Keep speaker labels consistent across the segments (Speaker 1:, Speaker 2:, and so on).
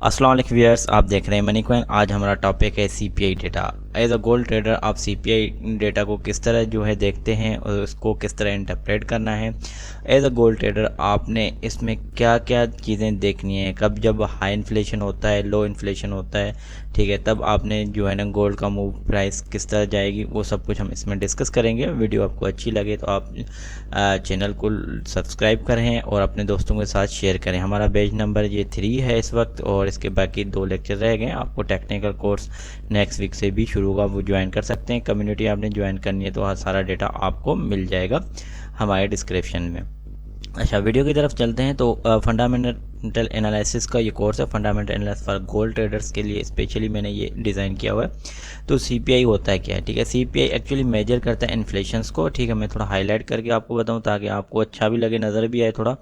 Speaker 1: अस्सलाम वालेकुम व्यूअर्स, आप देख रहे हैं मनी कॉइन। आज हमारा टॉपिक है CPI data. As a gold trader आप सीपीआई डेटा को किस तरह जो है देखते हैं और उसको किस तरह इंटरप्रेट करना है। एज अ गोल्ड ट्रेडर आपने इसमें क्या क्या चीज़ें देखनी है, कब जब हाई इन्फ्लेशन होता है, लो इन्फ्लेशन होता है, ठीक है, तब आपने जो है ना गोल्ड का मूव प्राइस किस तरह जाएगी, वो सब कुछ हम इसमें डिस्कस करेंगे। वीडियो आपको अच्छी लगे तो आप चैनल को सब्सक्राइब करें और अपने दोस्तों के साथ शेयर करें। हमारा बैच नंबर ये 3 है इस वक्त, और इसके बाकी 2 लेक्चर रह गए। आपको टेक्निकल कोर्स नेक्स्ट वीक से भी शुरू होगा, वो ज्वाइन कर सकते हैं। कम्युनिटी आपने ज्वाइन करनी है तो सारा डेटा आपको मिल जाएगा हमारे डिस्क्रिप्शन में। अच्छा, वीडियो की तरफ चलते हैं। तो फंडामेंटल एनालिसिस का ये कोर्स है, fundamental analysis for gold traders के लिए स्पेशली मैंने ये डिज़ाइन किया हुआ है। तो सीपीआई होता है क्या है, ठीक है। सीपीआई एक्चुअली मेजर करता है इन्फ्लेशंस को, ठीक है। मैं थोड़ा हाईलाइट करके आपको बताऊं ताकि आपको अच्छा भी लगे, नज़र भी आए थोड़ा,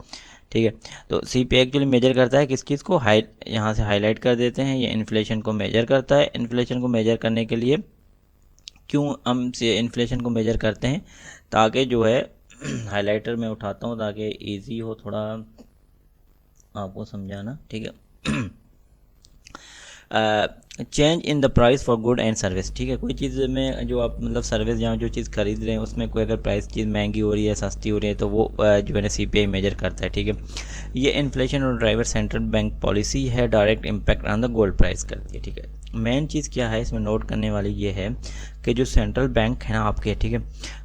Speaker 1: ठीक है। तो सीपीआई एक्चुअली मेजर करता है किस चीज़ को, यहाँ से हाईलाइट कर देते हैं। ये इन्फ्लेशन को मेजर करता है। इन्फ्लेशन को मेजर करने के लिए क्यों हम से इन्फ्लेशन को मेजर करते हैं, ताकि जो है हाइलाइटर में उठाता हूँ ताकि इजी हो थोड़ा आपको समझाना, ठीक है। Change in the price for good and service, ठीक है। कोई चीज़ में जो आप मतलब सर्विस या जो चीज़ खरीद रहे हैं उसमें कोई अगर प्राइस चीज़ महंगी हो रही है, सस्ती हो रही है, तो वो जो है ना सीपीआई मेजर करता है, ठीक है। ये इन्फ्लेशन और ड्राइवर सेंट्रल बैंक पॉलिसी है, direct impact on the gold price करती है, ठीक है। मेन चीज़ क्या है इसमें नोट करने वाली ये है कि जो सेंट्रल बैंक है ना आपके, ठीक है,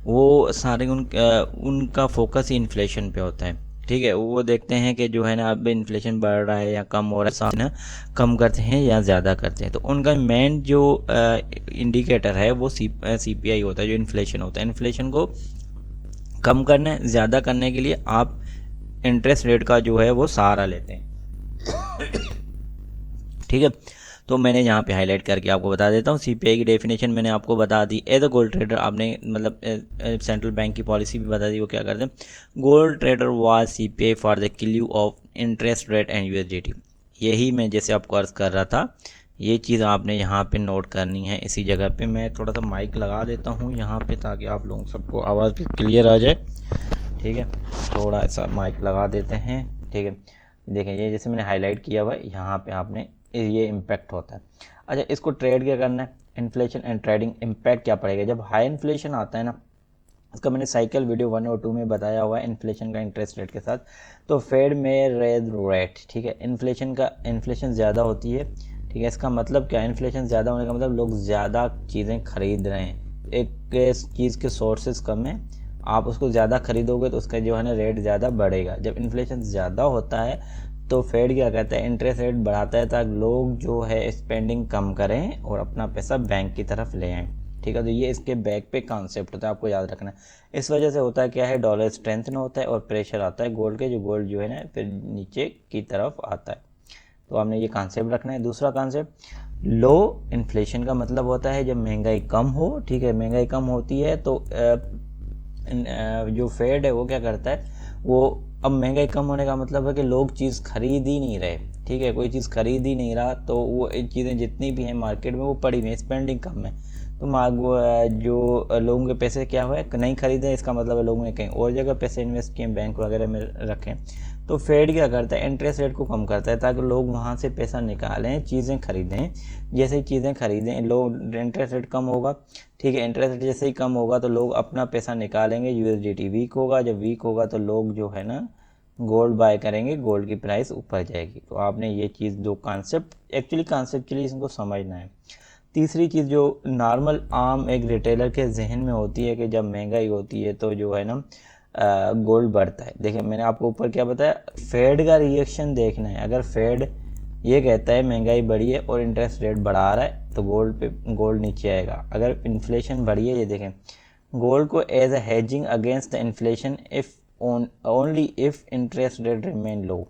Speaker 1: वो सारे उनका फोकस ही इन्फ्लेशन पे होता है, ठीक है। वो देखते हैं कि जो है ना अब इन्फ्लेशन बढ़ रहा है या कम हो रहा है ना, कम करते हैं या ज़्यादा करते हैं। तो उनका मेन जो इंडिकेटर है वो सीपीआई होता है, जो इन्फ्लेशन होता है। इन्फ्लेशन को कम करने ज़्यादा करने के लिए आप इंटरेस्ट रेट का जो है वो सहारा लेते हैं, ठीक है। तो मैंने यहाँ पे हाईलाइट करके आपको बता देता हूँ। सीपीआई की डेफिनेशन मैंने आपको बता दी। एज अ गोल्ड ट्रेडर आपने मतलब सेंट्रल बैंक की पॉलिसी भी बता दी, वो क्या करते हैं। Gold trader was CPI for the clue of interest rate and USDT. यही मैं जैसे आपको अर्ज कर रहा था, ये चीज़ आपने यहाँ पे नोट करनी है। इसी जगह पे मैं थोड़ा सा माइक लगा देता हूँ यहाँ पे ताकि आप लोगों सबको आवाज़ भी क्लियर आ जाए, ठीक है। थोड़ा ऐसा माइक लगा देते हैं, ठीक है। देखें ये जैसे मैंने हाईलाइट किया हुआ है, यहाँ पे आपने ये इम्पैक्ट होता है। अच्छा, इसको ट्रेड क्या करना है, इन्फ्लेशन एंड ट्रेडिंग इम्पैक्ट क्या पड़ेगा जब हाई इन्फ्लेशन आता है ना। इसका मैंने साइकिल वीडियो 1 और 2 में बताया हुआ है, इन्फ्लेशन का इंटरेस्ट रेट के साथ। तो फेड में रेज रेट, ठीक है। इन्फ्लेशन ज़्यादा होती है, ठीक है। इसका मतलब क्या है, इन्फ्लेशन ज़्यादा होने का मतलब लोग ज़्यादा चीज़ें खरीद रहे हैं। एक चीज़ के सोर्सेज कम है, आप उसको ज़्यादा खरीदोगे तो उसका जो है ना रेट ज़्यादा बढ़ेगा। जब इन्फ्लेशन ज़्यादा होता है तो फेड क्या कहता है, इंटरेस्ट रेट बढ़ाता है ताकि लोग जो है स्पेंडिंग कम करें और अपना पैसा बैंक की तरफ ले आएँ, ठीक है। तो ये इसके बैक पे कॉन्सेप्ट होता है, आपको याद रखना है। इस वजह से होता है क्या है, डॉलर स्ट्रेंथन होता है और प्रेशर आता है गोल्ड के, जो गोल्ड जो है ना फिर नीचे की तरफ आता है। तो आपने ये कॉन्सेप्ट रखना है। दूसरा कॉन्सेप्ट, लो इन्फ्लेशन का मतलब होता है जब महंगाई कम हो, ठीक है। महंगाई कम होती है तो जो फेड है वो क्या करता है, वो अब महंगाई कम होने का मतलब है कि लोग चीज़ खरीद ही नहीं रहे, ठीक है। कोई चीज़ खरीद ही नहीं रहा तो वो चीज़ें जितनी भी हैं मार्केट में वो पड़ी हुई हैं, स्पेंडिंग कम है। तो जो लोगों के पैसे क्या हुए, नहीं खरीदे, इसका मतलब है लोगों ने कहीं और जगह पैसे इन्वेस्ट किए, बैंक वगैरह में रखें। तो फेड क्या करता है, इंटरेस्ट रेट को कम करता है ताकि लोग वहाँ से पैसा निकालें, चीज़ें खरीदें। जैसे ही चीज़ें खरीदें, लोग इंटरेस्ट रेट कम होगा, ठीक है। इंटरेस्ट रेट जैसे ही कम होगा तो लोग अपना पैसा निकालेंगे, यूएसडीटी वीक होगा। जब वीक होगा तो लोग जो है ना गोल्ड बाय करेंगे, गोल्ड की प्राइस ऊपर जाएगी। तो आपने ये चीज़, दो कॉन्सेप्ट एक्चुअली कॉन्सेप्चुअली इसको समझना है। तीसरी चीज़ जो नॉर्मल आम एक रिटेलर के जहन में होती है कि जब महंगाई होती है तो जो है ना गोल्ड बढ़ता है। देखिए मैंने आपको ऊपर क्या बताया, फेड का रिएक्शन देखना है। अगर फेड ये कहता है महंगाई बढ़ी है और इंटरेस्ट रेट बढ़ा रहा है तो गोल्ड नीचे आएगा। अगर इन्फ्लेशन बढ़ी है, ये देखें, गोल्ड को as a hedging against the inflation if only if interest rate remain low,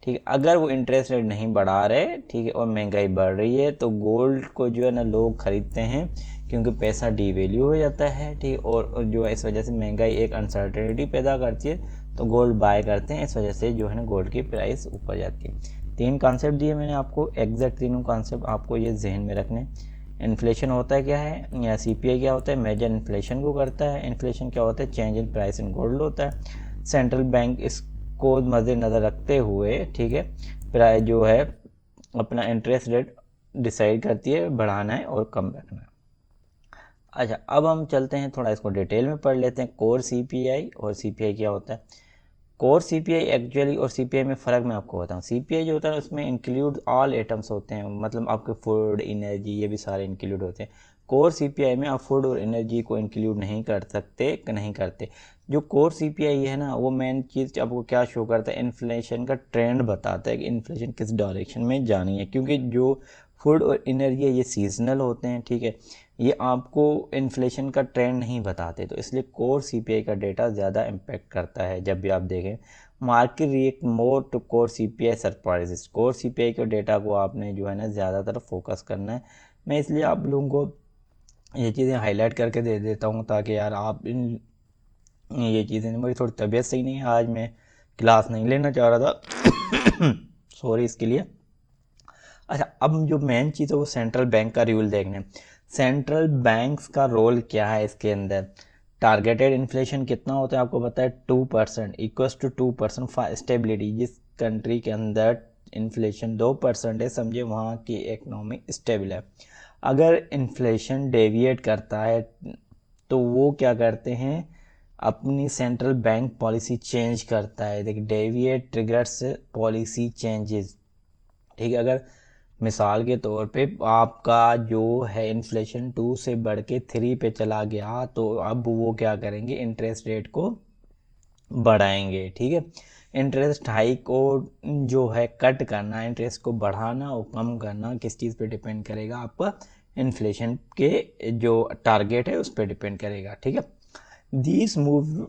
Speaker 1: ठीक है। अगर वो इंटरेस्ट रेट नहीं बढ़ा रहे, ठीक है, और महंगाई बढ़ रही है तो गोल्ड को जो है ना लोग खरीदते हैं क्योंकि पैसा डीवैल्यू हो जाता है, ठीक है। और जो है इस वजह से महंगाई एक अनसर्टेनिटी पैदा करती है तो गोल्ड बाय करते हैं, इस वजह से जो है ना गोल्ड की प्राइस ऊपर जाती है। 3 कॉन्सेप्ट दिए मैंने आपको, एग्जैक्ट तीनों कॉन्सेप्ट आपको ये जहन में रखने। इन्फ्लेशन होता है क्या है, या सीपीआई क्या होता है, मेजर इन्फ्लेशन को करता है। इन्फ्लेशन क्या होता है, change in price in gold होता है। सेंट्रल बैंक इसको मद्देनज़र रखते हुए, ठीक है, प्राइस जो है अपना इंटरेस्ट रेट डिसाइड करती है बढ़ाना है और कम रखना है। अच्छा, अब हम चलते हैं थोड़ा इसको डिटेल में पढ़ लेते हैं। कोर सीपीआई और सीपीआई क्या होता है। कोर सीपीआई एक्चुअली और सीपीआई में फ़र्क मैं आपको बताऊं। सीपीआई जो होता है उसमें इंक्लूड ऑल आइटम्स होते हैं, मतलब आपके फूड, एनर्जी, ये भी सारे इंक्लूड होते हैं। कोर सीपीआई में आप फूड और एनर्जी को इंक्लूड नहीं कर सकते, नहीं करते। जो कोर सीपीआई है ना, वो मेन चीज़ आपको क्या शो करता है, इन्फ्लेशन का ट्रेंड बताता है कि इन्फ्लेशन किस डायरेक्शन में जानी है। क्योंकि जो फूड और एनर्जी है ये सीजनल होते हैं, ठीक है, ये आपको इन्फ्लेशन का ट्रेंड नहीं बताते, तो इसलिए कोर सीपीआई का डेटा ज़्यादा इम्पेक्ट करता है। जब भी आप देखें market react more to core CPI surprises, core CPI के डेटा को आपने जो है ना ज़्यादातर फोकस करना है। मैं इसलिए आप लोगों को ये चीज़ें हाईलाइट करके दे देता हूँ ताकि यार आप इन ये चीज़ें, मेरी थोड़ी तबीयत सही नहीं है, आज मैं क्लास नहीं लेना चाह रहा था सॉरी इसके लिए। अच्छा, अब जो मेन चीज़ है वो सेंट्रल बैंक का रूल देखने। सेंट्रल बैंक्स का रोल क्या है इसके अंदर। टारगेटेड इन्फ्लेशन कितना होता है आपको पता है, 2% इक्वल्स टू 2% फॉर स्टेबिलिटी। जिस कंट्री के अंदर इन्फ्लेशन 2% है, समझे वहाँ की इकोनॉमी स्टेबल है। अगर इन्फ्लेशन डेविएट करता है तो वो क्या करते हैं, अपनी सेंट्रल बैंक पॉलिसी चेंज करता है। देखिए, डेविएट ट्रिगर्स पॉलिसी चेंजेस, ठीक है। अगर मिसाल के तौर पे आपका जो है इन्फ्लेशन 2 से बढ़ के 3 पे चला गया, तो अब वो क्या करेंगे, इंटरेस्ट रेट को बढ़ाएंगे, ठीक है। इंटरेस्ट हाइक को जो है कट करना, इंटरेस्ट को बढ़ाना और कम करना किस चीज़ पे डिपेंड करेगा, आपका इन्फ्लेशन के जो टारगेट है उस पर डिपेंड करेगा, ठीक है। These move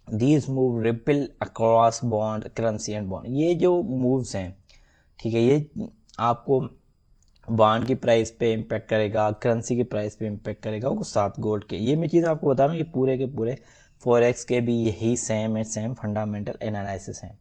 Speaker 1: these move ripple across bond, currency and bond, ये जो मूव्स हैं, ठीक है, ये आपको बॉन्ड की प्राइस पे इम्पेक्ट करेगा, करेंसी की प्राइस पे इम्पेक्ट करेगा, वो साथ गोल्ड के। ये मैं चीज़ आपको बता रहा हूँ, ये पूरे के पूरे फॉरेक्स के भी यही सेम है, सेम फंडामेंटल एनालिसिस है।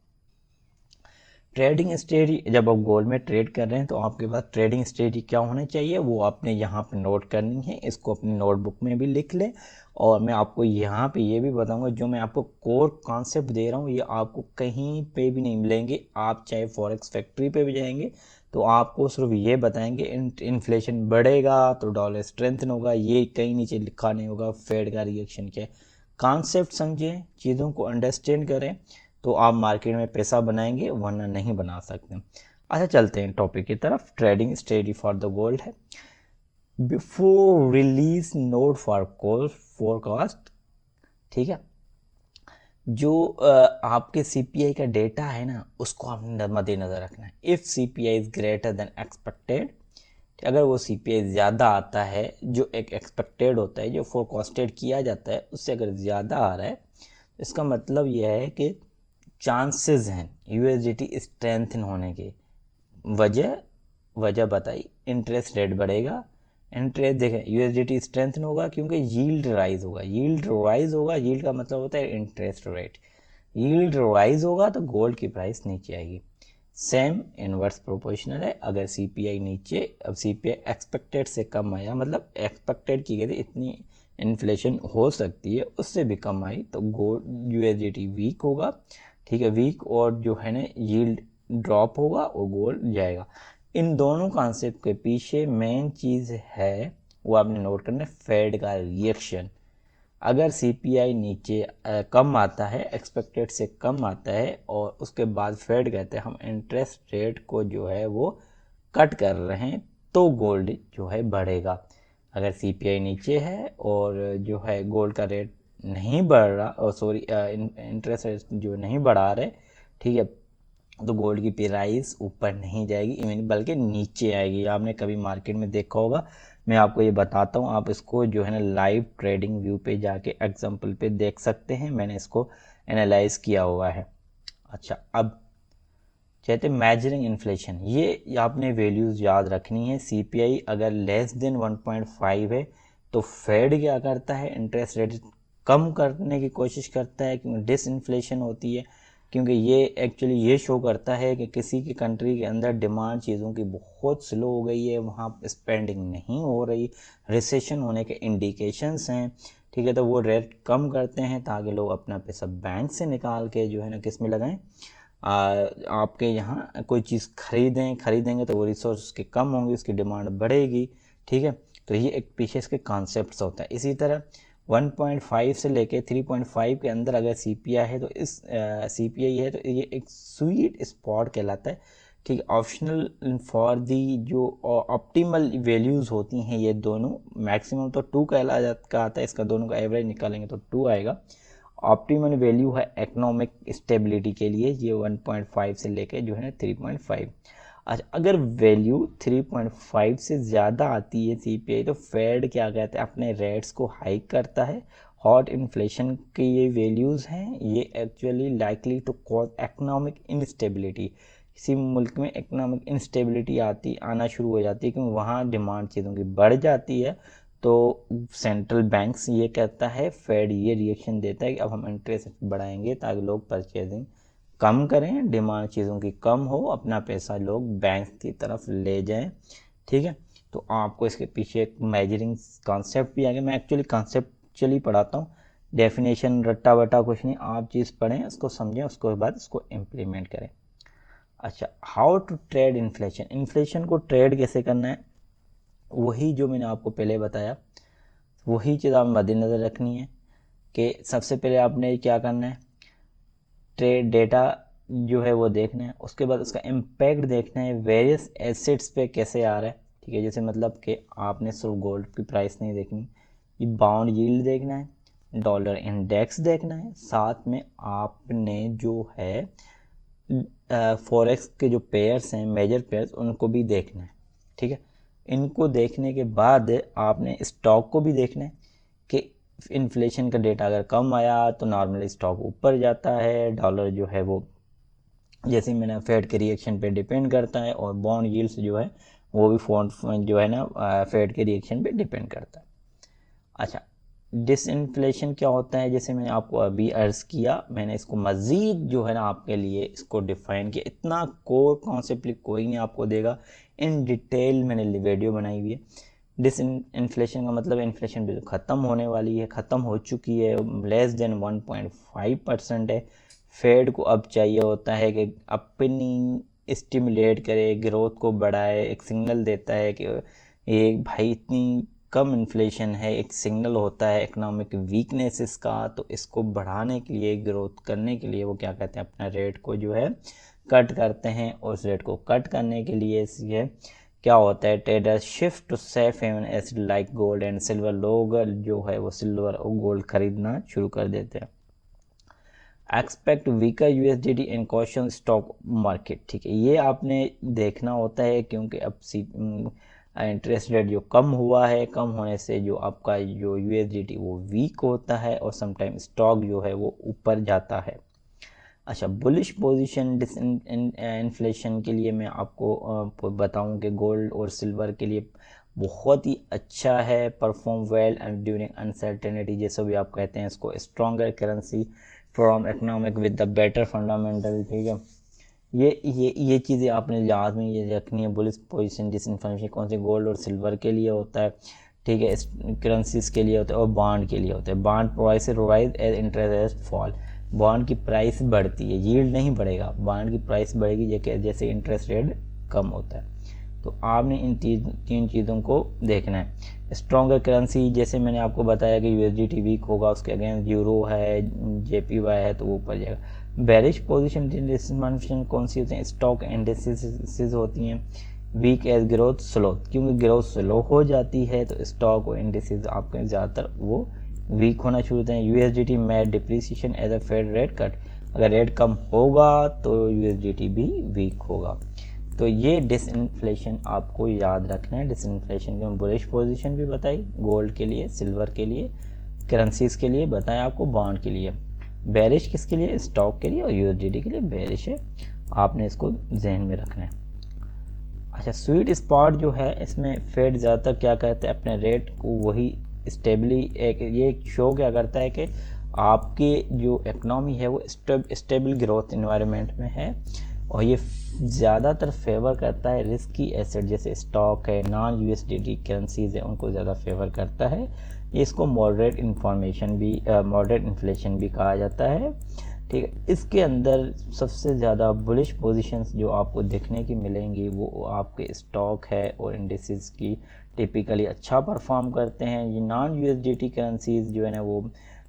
Speaker 1: ट्रेडिंग स्ट्रेटजी, जब आप गोल्ड में ट्रेड कर रहे हैं तो आपके पास ट्रेडिंग स्ट्रेटजी क्या होनी चाहिए वो आपने यहाँ पे नोट करनी है। इसको अपनी नोटबुक में भी लिख लें। और मैं आपको यहाँ पे ये भी बताऊंगा, जो मैं आपको कोर कॉन्सेप्ट दे रहा हूँ ये आपको कहीं पे भी नहीं मिलेंगे। आप चाहे फॉरेक्स फैक्ट्री पे भी जाएंगे तो आपको सिर्फ ये बताएंगे इन्फ्लेशन बढ़ेगा तो डॉलर स्ट्रेंथन होगा, ये कहीं नीचे लिखा नहीं होगा फेड का रिएक्शन क्या है। कॉन्सेप्ट समझें, चीज़ों को अंडरस्टैंड करें तो आप मार्केट में पैसा बनाएंगे, वरना नहीं बना सकते। अच्छा, चलते हैं टॉपिक की तरफ। Trading strategy for the gold है। Before release note for gold forecast, ठीक है, जो आपके सीपीआई का डेटा है ना उसको आपने मद्देनजर रखना है। If CPI is greater than expected, अगर वो सीपीआई ज़्यादा आता है, जो एक एक्सपेक्टेड होता है, जो फोरकास्टेड किया जाता है उससे अगर ज़्यादा आ रहा है, इसका मतलब यह है कि चांसेस हैं यूएसडीटी स्ट्रेंथन होने के। वजह वजह बताई, इंटरेस्ट रेट बढ़ेगा। इंटरेस्ट देखें, यूएसडीटी स्ट्रेंथन होगा क्योंकि यील्ड राइज होगा। यील्ड राइज होगा, यील्ड का मतलब होता है इंटरेस्ट रेट। यील्ड राइज होगा तो गोल्ड की प्राइस नीचे आएगी। सेम इनवर्स प्रोपोर्शनल है। अगर सीपीआई नीचे, अब सीपीआई एक्सपेक्टेड से कम आया, मतलब एक्सपेक्टेड की गई थी इतनी इन्फ्लेशन हो सकती है, उससे भी कम आई तो गोल्ड यूएसडीटी वीक होगा, ठीक है, वीक, और जो है ना यील्ड ड्रॉप होगा और गोल्ड जाएगा। इन दोनों कॉन्सेप्ट के पीछे मेन चीज़ है वो आपने नोट करना है, फेड का रिएक्शन। अगर सीपीआई नीचे कम आता है, एक्सपेक्टेड से कम आता है, और उसके बाद फेड कहते हैं हम इंटरेस्ट रेट को जो है वो कट कर रहे हैं, तो गोल्ड जो है बढ़ेगा। अगर सीपीआई नीचे है और जो है गोल्ड का रेट नहीं बढ़ रहा, और सॉरी इंटरेस्ट रेट जो नहीं बढ़ा रहे, ठीक है, तो गोल्ड की प्राइस ऊपर नहीं जाएगी, इवन बल्कि नीचे आएगी। आपने कभी मार्केट में देखा होगा, मैं आपको ये बताता हूँ, आप इसको जो है ना लाइव ट्रेडिंग व्यू पे जाके एग्जांपल पे देख सकते हैं, मैंने इसको एनालाइज किया हुआ है। अच्छा, अब कहते हैं मेजरिंग इन्फ्लेशन, ये आपने वैल्यूज़ याद रखनी है। सीपीआई अगर लेस देन 1.5 है तो फेड क्या करता है, इंटरेस्ट रेट कम करने की कोशिश करता है, क्योंकि डिसइन्फ्लेशन होती है। क्योंकि ये एक्चुअली ये शो करता है कि किसी की कंट्री के अंदर डिमांड चीज़ों की बहुत स्लो हो गई है, वहाँ स्पेंडिंग नहीं हो रही, रिसेशन होने के इंडिकेशंस हैं, ठीक है, तो वो रेट कम करते हैं ताकि लोग अपना पैसा बैंक से निकाल के जो है ना किस में लगाएं, आपके यहाँ कोई चीज़ खरीदेंगे तो वो रिसोर्स उसके कम होंगे, उसकी डिमांड बढ़ेगी, ठीक है। तो ये एक पीछे इसके कॉन्सेप्ट्स होता है। इसी तरह 1.5 से लेके 3.5 के अंदर अगर CPI है तो इस CPI है तो ये एक स्वीट स्पॉट कहलाता है, ठीक है। ऑप्शनल फॉर दी जो ऑप्टिमल वैल्यूज़ होती हैं ये दोनों, मैक्सिमम तो 2 का आता है, इसका दोनों का एवरेज निकालेंगे तो 2 आएगा। ऑप्टिमल वैल्यू है इकोनॉमिक स्टेबिलिटी के लिए, ये 1.5 से लेके जो है 3.5। अच्छा, अगर वैल्यू 3.5 से ज़्यादा आती है CPI तो फेड क्या कहते हैं, अपने रेट्स को हाइक करता है। हॉट इन्फ्लेशन की ये वैल्यूज़ हैं, ये actually likely to cause economic instability. किसी मुल्क में इकोनॉमिक इंस्टेबिलिटी आना शुरू हो जाती है क्योंकि वहाँ डिमांड चीज़ों की बढ़ जाती है, तो सेंट्रल बैंक्स ये कहता है, फेड ये रिएक्शन देता है कि अब हम इंटरेस्ट बढ़ाएंगे ताकि लोग परचेजिंग कम करें, डिमांड चीज़ों की कम हो, अपना पैसा लोग बैंक की तरफ ले जाएं, ठीक है। तो आपको इसके पीछे एक मेजरिंग कॉन्सेप्ट भी आ गया। मैं एक्चुअली कॉन्सेप्चुअली पढ़ाता हूँ, डेफिनेशन रट्टा वट्टा कुछ नहीं, आप चीज़ पढ़ें, उसको समझें, उसके बाद इसको इम्प्लीमेंट करें। अच्छा, how to trade inflation, inflation को ट्रेड कैसे करना है, वही जो मैंने आपको पहले बताया, वही चीज़ आप मद्देनज़र रखनी है कि सबसे पहले आपने क्या करना है, ट्रेड डेटा जो है वो देखना है, उसके बाद उसका इम्पैक्ट देखना है वेरियस एसेट्स पे कैसे आ रहा है, ठीक है। जैसे मतलब कि आपने सिर्फ गोल्ड की प्राइस नहीं देखनी, ये बाउंड यील्ड देखना है, डॉलर इंडेक्स देखना है, साथ में आपने जो है फॉरेक्स के जो पेयर्स हैं, मेजर पेयर्स, उनको भी देखना है, ठीक है। इनको देखने के बाद आपने स्टॉक को भी देखना है कि इन्फ्लेशन का डेटा अगर कम आया तो नॉर्मली स्टॉक ऊपर जाता है, डॉलर जो है वो जैसे मैंने फेड के रिएक्शन पे डिपेंड करता है, और बॉन्ड यील्ड्स जो है वो भी फोन जो है ना फेड के रिएक्शन पे डिपेंड करता है। अच्छा, डिसइन्फ्लेशन क्या होता है, जैसे मैंने आपको अभी अर्ज़ किया, मैंने इसको मज़ीद जो है ना आपके लिए इसको डिफ़ाइन किया, इतना कोर कॉन्सेप्ट कोई नहीं आपको देगा, इन डिटेल मैंने वीडियो बनाई हुई है। डिसइन्फ्लेशन का मतलब इन्फ्लेशन बिल्कुल ख़त्म होने वाली है, ख़त्म हो चुकी है, लेस देन 1.5% है। फेड को अब चाहिए होता है कि अपनी स्टिमुलेट करे, ग्रोथ को बढ़ाए, एक सिग्नल देता है कि ये भाई इतनी कम इन्फ्लेशन है, एक सिग्नल होता है इकोनॉमिक वीकनेसेस का, तो इसको बढ़ाने के लिए, ग्रोथ करने के लिए वो क्या कहते हैं, अपना रेट को जो है कट करते हैं। और उस रेट को कट करने के लिए ये क्या होता है, trader shift to safe haven asset like gold and silver, लोग जो है वो सिल्वर और गोल्ड खरीदना शुरू कर देते हैं। एक्सपेक्ट वीकर USDT इन कॉशन स्टॉक मार्केट, ठीक है, ये आपने देखना होता है क्योंकि अब इंटरेस्ट रेट जो कम हुआ है, कम होने से जो आपका जो USDT वो वीक होता है और समटाइम स्टॉक जो है वो ऊपर जाता है। अच्छा, बुलिश पोजीशन इन्फ्लेशन के लिए मैं आपको बताऊं कि गोल्ड और सिल्वर के लिए बहुत ही अच्छा है, perform well and during uncertainty, जैसे भी आप कहते हैं इसको, stronger currency from economic with the better fundamental, ठीक है। ये चीज़ें आपने याद में ये रखनी है। बुलिश पोजीशन डिसइन्फ्लेशन कौन सी, गोल्ड और सिल्वर के लिए होता है, ठीक है, करेंसीज के लिए होता है और बॉन्ड के लिए होता है। Bond price rise as interest fall, bond की प्राइस बढ़ती है, यील्ड नहीं बढ़ेगा, बॉन्ड की प्राइस बढ़ेगी जैसे इंटरेस्ट रेट कम होता है। तो आपने इन तीन चीज़ों को देखना है। स्ट्रॉन्गर करेंसी, जैसे मैंने आपको बताया कि USDT वीक होगा, उसके अगेंस्ट यूरो है, JPY है, तो वो ऊपर जाएगा। बेरिश पोजीशन कौन सी होती हैं, स्टॉक इंडेक्सेस होती हैं। वीक एज ग्रोथ स्लो, क्योंकि ग्रोथ स्लो हो जाती है तो स्टॉक और इंडेक्सेस आपके ज़्यादातर वो वीक होना शुरू होते हैं। USDT में depreciation as a Fed rate cut, अगर रेट कम होगा तो USDT भी वीक होगा। तो ये डिसइन्फ्लेशन आपको याद रखना है। डिसइन्फ्लेशन की बुलिश पोजीशन भी बताई, गोल्ड के लिए, सिल्वर के लिए, करेंसीज के लिए बताया आपको, बॉन्ड के लिए। बेरिश किसके लिए, स्टॉक के लिए, और USDT के लिए बेरिश है, आपने इसको जहन में रखना है। अच्छा, स्वीट स्पॉट जो है, इसमें फेड ज़्यादातर क्या कहते हैं, अपने रेट को वही स्टेबली ये शो क्या करता है कि आपकी जो इकनॉमी है वो स्टेबल ग्रोथ इन्वायरमेंट में है, और ये ज़्यादातर फेवर करता है रिस्की एसेट, जैसे स्टॉक है, नॉन USDT करेंसीज है, उनको ज़्यादा फेवर करता है। इसको मॉडरेट इन्फ्लेशन भी कहा जाता है, ठीक है। इसके अंदर सबसे ज़्यादा बुलिश पोजीशंस जो आपको देखने की मिलेंगी वो आपके स्टॉक है और इंडिसेस की टिपिकली अच्छा परफॉर्म करते हैं। ये नॉन यूएसडीटी करेंसीज जो है ना वो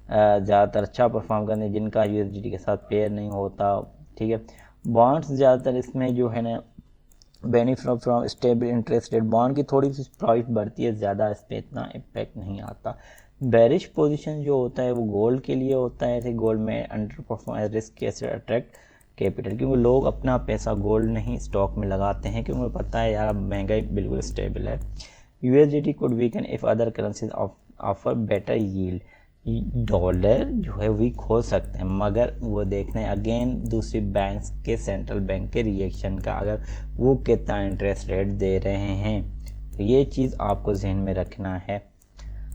Speaker 1: ज़्यादातर अच्छा परफॉर्म करते हैं जिनका यूएसडीटी के साथ पेयर नहीं होता। ठीक है। बॉन्ड्स ज़्यादातर इसमें जो है ना benefit from stable interest rate, bond की थोड़ी सी प्राइस बढ़ती है, ज़्यादा इस पर इतना इम्पैक्ट नहीं आता। बेरिश पोजीशन जो होता है वो गोल्ड के लिए होता है। गोल्ड में अंडर परफॉर्म रिस्क कैसे अट्रैक्ट कैपिटल, क्योंकि लोग अपना पैसा गोल्ड नहीं स्टॉक में लगाते हैं क्योंकि उन्हें पता है यार महंगाई बिल्कुल स्टेबल है। USDT could weaken if other currencies offer better yield, dollar जो है वीक हो सकते हैं, मगर वो देखना है अगेन दूसरी बैंक्स के सेंट्रल बैंक के रिएक्शन का, अगर वो कितना इंटरेस्ट रेट दे रहे हैं, तो ये चीज़ आपको जहन में रखना है।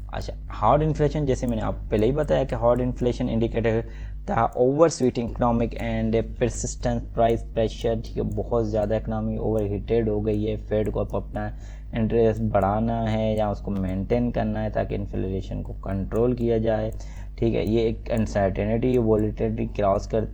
Speaker 1: अच्छा, हार्ड इन्फ्लेशन, जैसे मैंने आप पहले ही बताया कि हार्ड इन्फ्लेशन इंडिकेटर था over sweating economic and persistent price pressure. ठीक है, बहुत ज़्यादा इकोनॉमी ओवर हीटेड हो गई है, फेड को अपना इंटरेस्ट बढ़ाना है या उसको मेंटेन करना है ताकि इन्फ्लेशन को कंट्रोल किया जाए। ठीक है, ये एक अनसर्टेनिटी वॉलेटिलिटी क्रॉस कर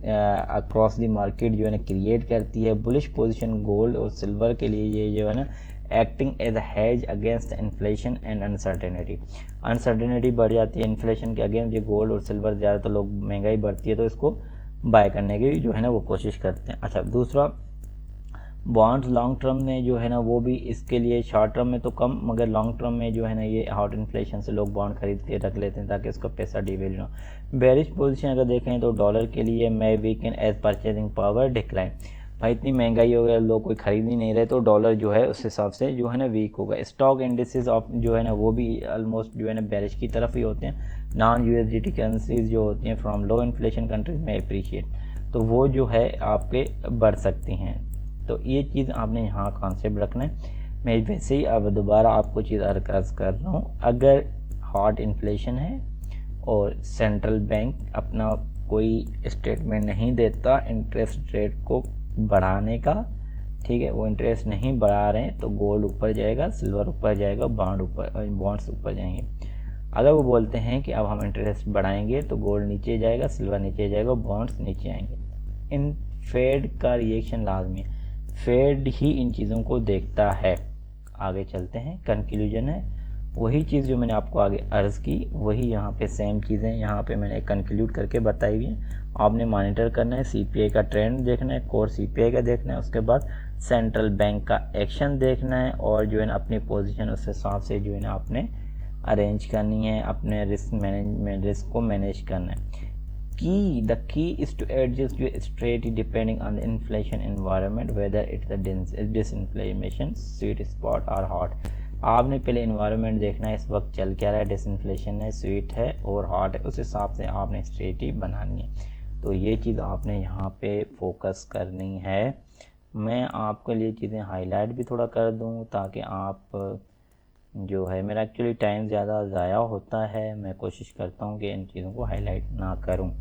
Speaker 1: अक्रॉस द मार्केट जो है ना क्रिएट करती है। बुलिश पोजीशन गोल्ड और सिल्वर के लिए ये जो है ना acting as a hedge against inflation and uncertainty. Uncertainty बढ़ जाती है इन्फ्लेशन के अगेंस्ट, ये गोल्ड और सिल्वर ज़्यादातर लोग महंगाई बढ़ती है तो इसको बाय करने की जो है ना वो कोशिश करते हैं। अच्छा, दूसरा बॉन्ड्स लॉन्ग टर्म में जो है ना वो भी इसके लिए, शॉर्ट टर्म में तो कम मगर लॉन्ग टर्म में जो है ना ये हार्ड इन्फ्लेशन से लोग बॉन्ड खरीद के रख लेते हैं ताकि उसका पैसा डिवेल्यू ना। बेरिश पोजीशन अगर देखें तो डॉलर के लिए may weaken as purchasing power decline, भाई इतनी महंगाई हो गई लोग कोई खरीद ही नहीं रहे तो डॉलर जो है उस हिसाब से जो है ना वीक होगा। स्टॉक इंडिसेस ऑफ जो है ना वो भी ऑलमोस्ट जो है ना बेरिश की तरफ ही होते हैं। नॉन यूएसडीटी करेंसीज जो होती हैं फ्रॉम लो इन्फ्लेशन कंट्रीज में अप्रिशिएट, तो वो जो है आपके बढ़ सकती हैं। तो ये चीज़ आपने यहाँ कॉन्सेप्ट रखना है। मैं वैसे ही अब दोबारा आपको चीज़ अर्ज कर रहा हूँ, अगर हार्ड इन्फ्लेशन है और सेंट्रल बैंक अपना कोई स्टेटमेंट नहीं देता इंटरेस्ट रेट को बढ़ाने का, ठीक है, वो इंटरेस्ट नहीं बढ़ा रहे हैं तो गोल्ड ऊपर जाएगा, सिल्वर ऊपर जाएगा, बॉन्ड्स ऊपर जाएंगे। अगर वो बोलते हैं कि अब हम इंटरेस्ट बढ़ाएंगे तो गोल्ड नीचे जाएगा, सिल्वर नीचे जाएगा, बॉन्ड्स नीचे आएंगे। इन फेड का रिएक्शन लाजमी है, फेड ही इन चीज़ों को देखता है। आगे चलते हैं, कंक्लूजन है वही चीज़ जो मैंने आपको आगे अर्ज़ की, वही यहाँ पे सेम चीज़ें यहाँ पे मैंने कंक्लूड करके बताई हुई हैं। आपने मॉनिटर करना है, सीपीआई का ट्रेंड देखना है, कोर सीपीआई का देखना है, उसके बाद सेंट्रल बैंक का एक्शन देखना है और जो है ना अपनी पोजीशन उस हिसाब से जो है ना आपने अरेंज करनी है, अपने रिस्क को मैनेज करना है। The key is to adjust your strategy depending on the inflation environment, whether it's a disinflation, sweet spot or hot। आपने पहले इन्वायरमेंट देखना है, इस वक्त चल क्या रहा है, डिसइन्फ्लेशन है, स्वीट है और हॉट है, उस हिसाब से आपने स्ट्रेटजी बनानी है। तो ये चीज़ आपने यहाँ पे फोकस करनी है। मैं आपके लिए चीज़ें हाईलाइट भी थोड़ा कर दूँ ताकि आप जो है, मेरा एक्चुअली टाइम ज़्यादा ज़ाया होता है, मैं कोशिश करता हूँ कि इन चीज़ों को हाईलाइट ना करूँ।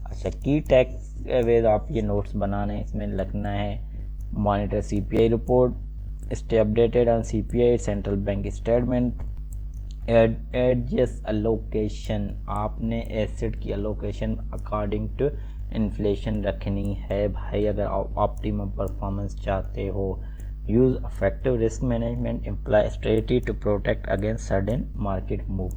Speaker 1: अच्छा, की टैक्स वेज आप ये नोट्स बनाने, इसमें लिखना है monitor CPI report, stay updated on CPI, central bank statement, adjust allocation, आपने एसेट की अलोकेशन अकॉर्डिंग टू इन्फ्लेशन रखनी है भाई अगर ऑप्टिमम परफॉर्मेंस चाहते हो। Use effective risk management, employ strategy to protect against sudden market move.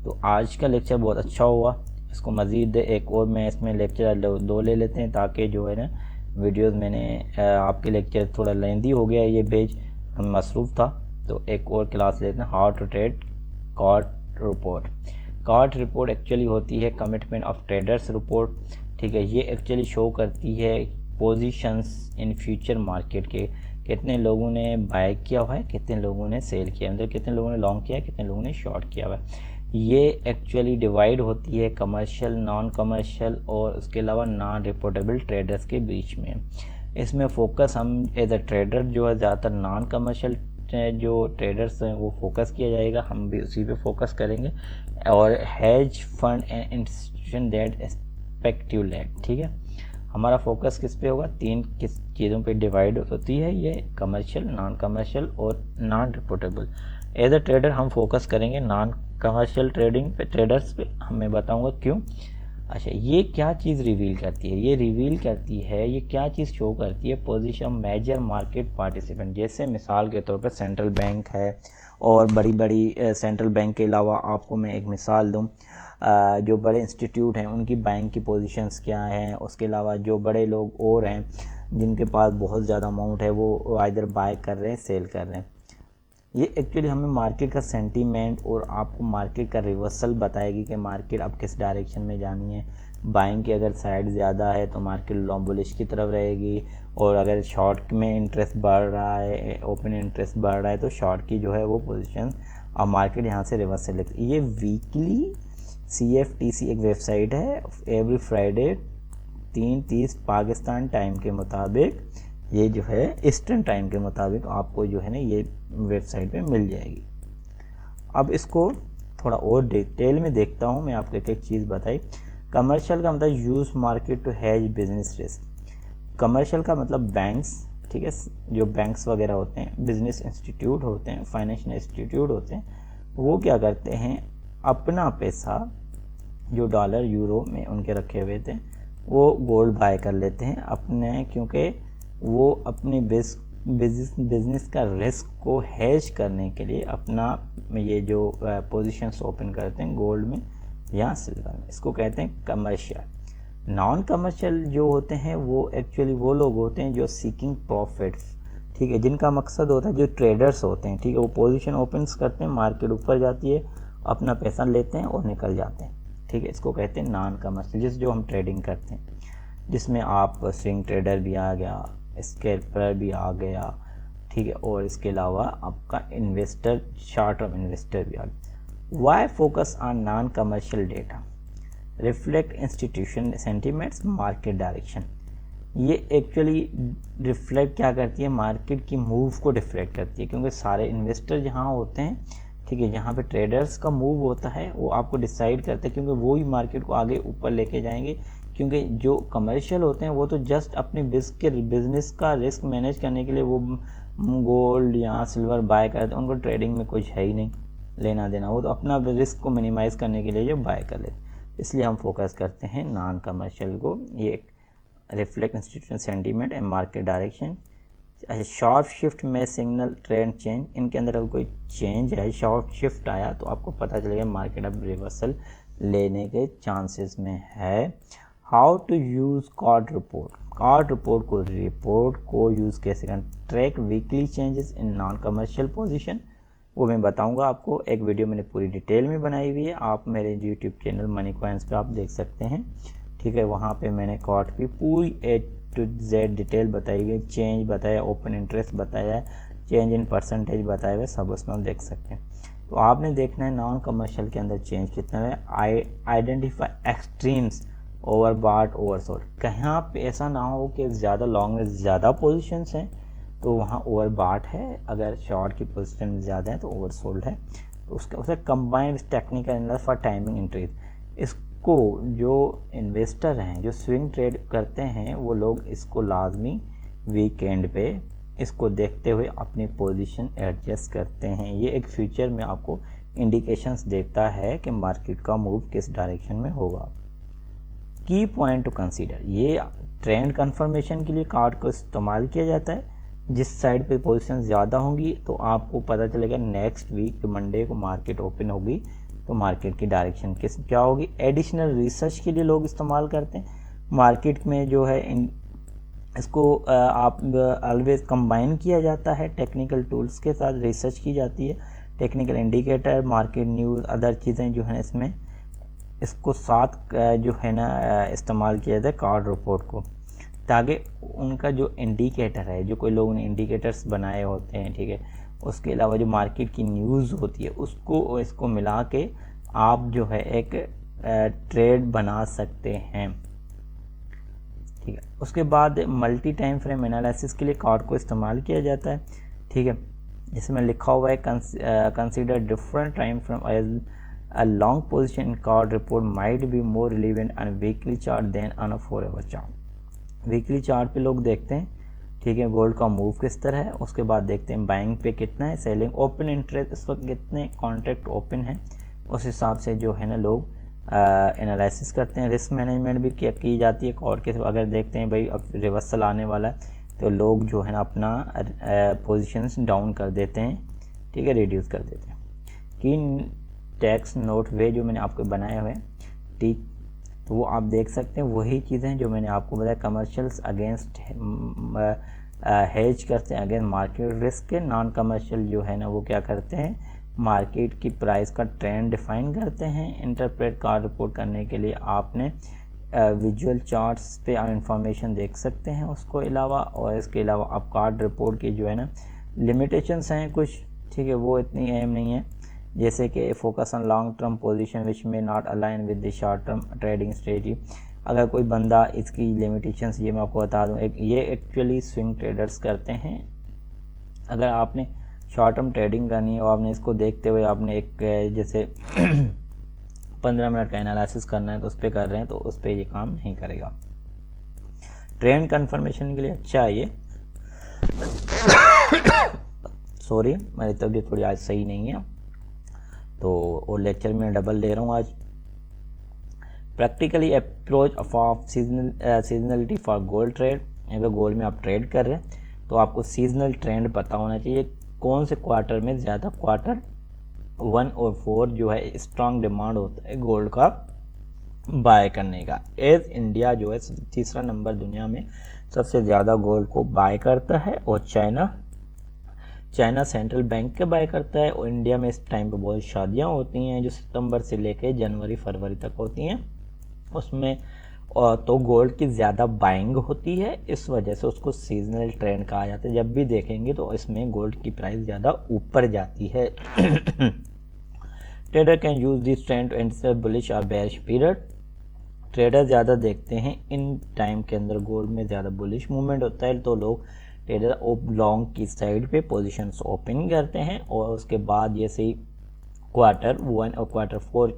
Speaker 1: तो आज का लेक्चर बहुत अच्छा हुआ, इसको मज़ीद एक और मैं इसमें लेक्चर 2 ले लेते हैं ताकि जो है ना वीडियोस मैंने आपके लेक्चर थोड़ा लेंदी हो गया, ये पेज मसरूफ़ था, तो एक और क्लास लेते हैं। हाउ टू ट्रेड कॉर्ट रिपोर्ट। कॉर्ट रिपोर्ट एक्चुअली होती है कमिटमेंट ऑफ ट्रेडर्स रिपोर्ट, ठीक है। ये एक्चुअली शो करती है पोजीशंस इन फ्यूचर मार्केट के, कितने लोगों ने बाय किया हुआ है, कितने लोगों ने सेल किया, मतलब कितने लोगों ने लॉन्ग किया है, कितने लोगों ने शॉर्ट किया हुआ है। ये एक्चुअली डिवाइड होती है कमर्शियल, नॉन कमर्शियल और उसके अलावा नॉन रिपोर्टेबल ट्रेडर्स के बीच में। इसमें फोकस हम एज अ ट्रेडर जो है ज़्यादातर नॉन कमर्शियल जो ट्रेडर्स हैं वो फोकस किया जाएगा, हम भी उसी पे फोकस करेंगे। और hedge fund and institution that expect a lag, ठीक है। हमारा फोकस किस पे होगा, 3 किस चीज़ों पे डिवाइड होती है ये, कमर्शियल, नॉन कमर्शियल और non reportable. As a trader हम फोकस करेंगे नॉन कमर्शियल ट्रेडिंग पे, ट्रेडर्स पे, मैं बताऊंगा क्यों। अच्छा, ये क्या चीज़ रिवील करती है? ये रिवील करती है, ये क्या चीज़ शो करती है? Position major market participant. जैसे मिसाल के तौर पर सेंट्रल बैंक है और बड़ी बड़ी सेंट्रल बैंक के अलावा आपको मैं एक मिसाल दूं, जो बड़े इंस्टीट्यूट हैं उनकी बैंक की पोजीशंस क्या हैं। उसके अलावा जो बड़े लोग और हैं जिनके पास बहुत ज़्यादा अमाउंट है, वो आइदर बाय कर रहे हैं, सेल कर रहे हैं। ये एक्चुअली हमें मार्केट का सेंटीमेंट और आपको मार्केट का रिवर्सल बताएगी कि मार्केट अब किस डायरेक्शन में जानी है। बाइंग की अगर साइड ज़्यादा है तो मार्केट लॉन्ग बुलिश की तरफ रहेगी, और अगर शॉर्ट में इंटरेस्ट बढ़ रहा है, ओपन इंटरेस्ट बढ़ रहा है, तो शॉर्ट की जो है वो पोजीशन अब मार्केट यहाँ से रिवर्सल लेती है। ये वीकली CFTC एक वेबसाइट है, एवरी फ्राइडे 3:30 पाकिस्तान टाइम के मुताबिक, ये जो है ईस्टर्न टाइम के मुताबिक आपको जो है ना ये वेबसाइट पे मिल जाएगी। अब इसको थोड़ा और डिटेल में देखता हूँ, मैं आपको एक एक चीज़ बताई। कमर्शियल का मतलब use market to hedge business risk. Commercial का मतलब बैंक्स, ठीक है, जो बैंक्स वगैरह होते हैं, बिजनेस इंस्टीट्यूट होते हैं, फाइनेंशियल इंस्टीट्यूट होते हैं, वो क्या करते हैं, अपना पैसा जो डॉलर यूरो में उनके रखे हुए थे वो गोल्ड बाय कर लेते हैं अपने, क्योंकि वो अपने बिजनेस का रिस्क को हेज करने के लिए अपना ये जो पोजीशंस ओपन करते हैं गोल्ड में या सिल्वर में। इसको कहते हैं कमर्शियल। नॉन कमर्शियल जो होते हैं वो एक्चुअली वो लोग होते हैं जो सीकिंग प्रॉफिट्स, ठीक है, जिनका मकसद होता है, जो ट्रेडर्स होते हैं, ठीक है, वो पोजीशन ओपन करते हैं, मार्केट ऊपर जाती है, अपना पैसा लेते हैं और निकल जाते हैं, ठीक है। इसको कहते हैं नॉन कमर्शियल, जो हम ट्रेडिंग करते हैं, जिसमें आप स्विंग ट्रेडर भी आ गया, स्कैल्पर भी आ गया, ठीक है, और इसके अलावा आपका इन्वेस्टर, शॉर्ट टर्म इन्वेस्टर भी आ गया। Why focus on non commercial data reflect institution sentiments market direction. ये एक्चुअली रिफ्लेक्ट क्या करती है, मार्केट की मूव को रिफ्लेक्ट करती है, क्योंकि सारे इन्वेस्टर जहाँ होते हैं, ठीक है, जहाँ पे ट्रेडर्स का मूव होता है वो आपको डिसाइड करते हैं, क्योंकि वो ही मार्केट को आगे ऊपर लेके जाएंगे। क्योंकि जो कमर्शियल होते हैं वो तो जस्ट अपने बिजनेस का रिस्क मैनेज करने के लिए वो गोल्ड या सिल्वर बाय करते हैं, उनको ट्रेडिंग में कुछ है ही नहीं लेना देना, वो तो अपना रिस्क को मिनिमाइज़ करने के लिए जो बाय कर लेते। इसलिए हम फोकस करते हैं नॉन कमर्शियल को। ये reflect institutional sentiment and market direction. Short shift में सिग्नल ट्रेंड चेंज, इनके अंदर अगर कोई चेंज है, शॉर्ट शिफ्ट आया तो आपको पता चलेगा मार्केट अब रिवर्सल लेने के चांसेस में है। हाउ टू यूज़ कॉर्ड रिपोर्ट। कॉर्ड रिपोर्ट को यूज़ कैसे करें। Track weekly changes in non commercial position, वो मैं बताऊंगा आपको। एक वीडियो मैंने पूरी डिटेल में बनाई हुई है, आप मेरे यूट्यूब चैनल मनी कॉइन्स पे आप देख सकते हैं, ठीक है। वहाँ पे मैंने कॉर्ड की पूरी A to Z डिटेल बताई गई, चेंज बताया, ओपन इंटरेस्ट बताया, चेंज इन परसेंटेज बताया हुआ, सब उसमें आप देख सकते हैं। तो आपने देखना है नॉन कमर्शियल के अंदर चेंज कितना है। Identify extremes, overbought, oversold. कहाँ पे ऐसा ना हो कि ज़्यादा लॉन्ग में ज़्यादा पोजीशंस हैं तो वहाँ ओवरबॉट है, अगर शॉर्ट की पोजीशन ज़्यादा है तो ओवरसोल्ड है। तो उसे combine with technical analysis for timing entries. इसको जो इन्वेस्टर हैं, जो स्विंग ट्रेड करते हैं, वो लोग इसको लाजमी वीकेंड पे इसको देखते हुए अपनी पोजीशन एडजस्ट करते हैं। ये एक फ्यूचर में आपको इंडिकेशंस देता है कि मार्केट का मूव किस डायरेक्शन में होगा। की पॉइंट टू कंसीडर, ये ट्रेंड कंफर्मेशन के लिए कार्ड को इस्तेमाल किया जाता है। जिस साइड पे पोजीशन ज़्यादा होंगी तो आपको पता चलेगा नेक्स्ट वीक मंडे को मार्केट ओपन होगी तो मार्केट की डायरेक्शन क्या होगी। एडिशनल रिसर्च के लिए लोग इस्तेमाल करते हैं मार्केट में, जो है इसको आप ऑलवेज कंबाइन किया जाता है टेक्निकल टूल्स के साथ, रिसर्च की जाती है। Technical indicator, market news, other चीज़ें जो है इसमें इसको साथ जो है ना इस्तेमाल किया जाता है कार्ड रिपोर्ट को, ताकि उनका जो इंडिकेटर है, जो कोई लोगों ने इंडिकेटर्स बनाए होते हैं, ठीक है, उसके अलावा जो मार्केट की न्यूज़ होती है उसको इसको मिला के आप जो है एक ट्रेड बना सकते हैं, ठीक है। उसके बाद मल्टी टाइम फ्रेम एनालिसिस के लिए कार्ड को इस्तेमाल किया जाता है, ठीक है, जिसमें लिखा हुआ है consider different time frame as a long position in card report might be more relevant on weekly chart than on a 4-hour chart। Weekly chart पे लोग देखते हैं, ठीक है, गोल्ड का मूव किस तरह है, उसके बाद देखते हैं बाइंग पे कितना है, सेलिंग, ओपन इंटरेस्ट इस वक्त कितने कॉन्ट्रैक्ट ओपन है, उस हिसाब से जो है ना लोग एनालिसिस करते हैं। रिस्क मैनेजमेंट भी की जाती है कॉल के। अगर देखते हैं भाई अब रिवर्सल आने वाला है तो लोग जो है ना अपना पोजीशंस डाउन कर देते हैं, ठीक है, रिड्यूस कर देते हैं। की टैक्स नोट वे जो मैंने आपको बनाए हुए हैं, ठीक, तो वो आप देख सकते हैं वही चीज़ें जो मैंने आपको बताया। कमर्शियल्स अगेंस्ट हेज करते हैं अगेंस्ट मार्केट रिस्क के। नॉन कमर्शियल जो है ना वो क्या करते हैं, मार्केट की प्राइस का ट्रेंड डिफाइन करते हैं। इंटरप्रेट कार्ड रिपोर्ट करने के लिए आपने विजुअल चार्ट्स पे आप इंफॉर्मेशन देख सकते हैं उसको अलावा। और इसके अलावा आप कार्ड रिपोर्ट की जो है ना लिमिटेशंस हैं कुछ, ठीक है, वो इतनी अहम नहीं है। जैसे कि focus on long term position which में not align with the short term trading strategy. अगर कोई बंदा, इसकी लिमिटेशंस ये मैं आपको बता दूं, एक ये एक्चुअली स्विंग ट्रेडर्स करते हैं। अगर आपने शॉर्ट टर्म ट्रेडिंग करनी है और आपने इसको देखते हुए आपने एक जैसे 15 मिनट का एनालिसिस करना है तो उस पर कर रहे हैं तो उस पर ये काम नहीं करेगा। ट्रेंड कंफर्मेशन के लिए अच्छा है ये। सॉरी, मेरी तबीयत थोड़ी आज सही नहीं है तो और लेक्चर में डबल ले रहा हूँ आज। Practically approach of seasonality for gold trade. अगर गोल्ड में आप ट्रेड कर रहे हैं तो आपको सीजनल ट्रेंड पता होना चाहिए, कौन से क्वार्टर में ज़्यादा, क्वार्टर 1 और 4 जो है स्ट्रांग डिमांड होता है गोल्ड का बाय करने का। एज इंडिया जो है तीसरा नंबर दुनिया में सबसे ज़्यादा गोल्ड को बाय करता है और चाइना सेंट्रल बैंक के बाय करता है। और इंडिया में इस टाइम पे बहुत शादियां होती हैं जो सितंबर से लेके जनवरी फरवरी तक होती हैं, उसमें तो गोल्ड की ज़्यादा बाइंग होती है, इस वजह से उसको सीजनल ट्रेंड कहा जाता है। जब भी देखेंगे तो इसमें गोल्ड की प्राइस ज़्यादा ऊपर जाती है। Trader can use this trend to enter bullish और बेयरिश पीरियड। ट्रेडर ज़्यादा देखते हैं इन टाइम के अंदर गोल्ड में ज़्यादा बुलिश मूवमेंट होता है तो लोग ट्रेडर लॉन्ग की साइड पे पोजीशंस ओपन करते हैं। और उसके बाद जैसे ही क्वार्टर 1 और क्वार्टर 4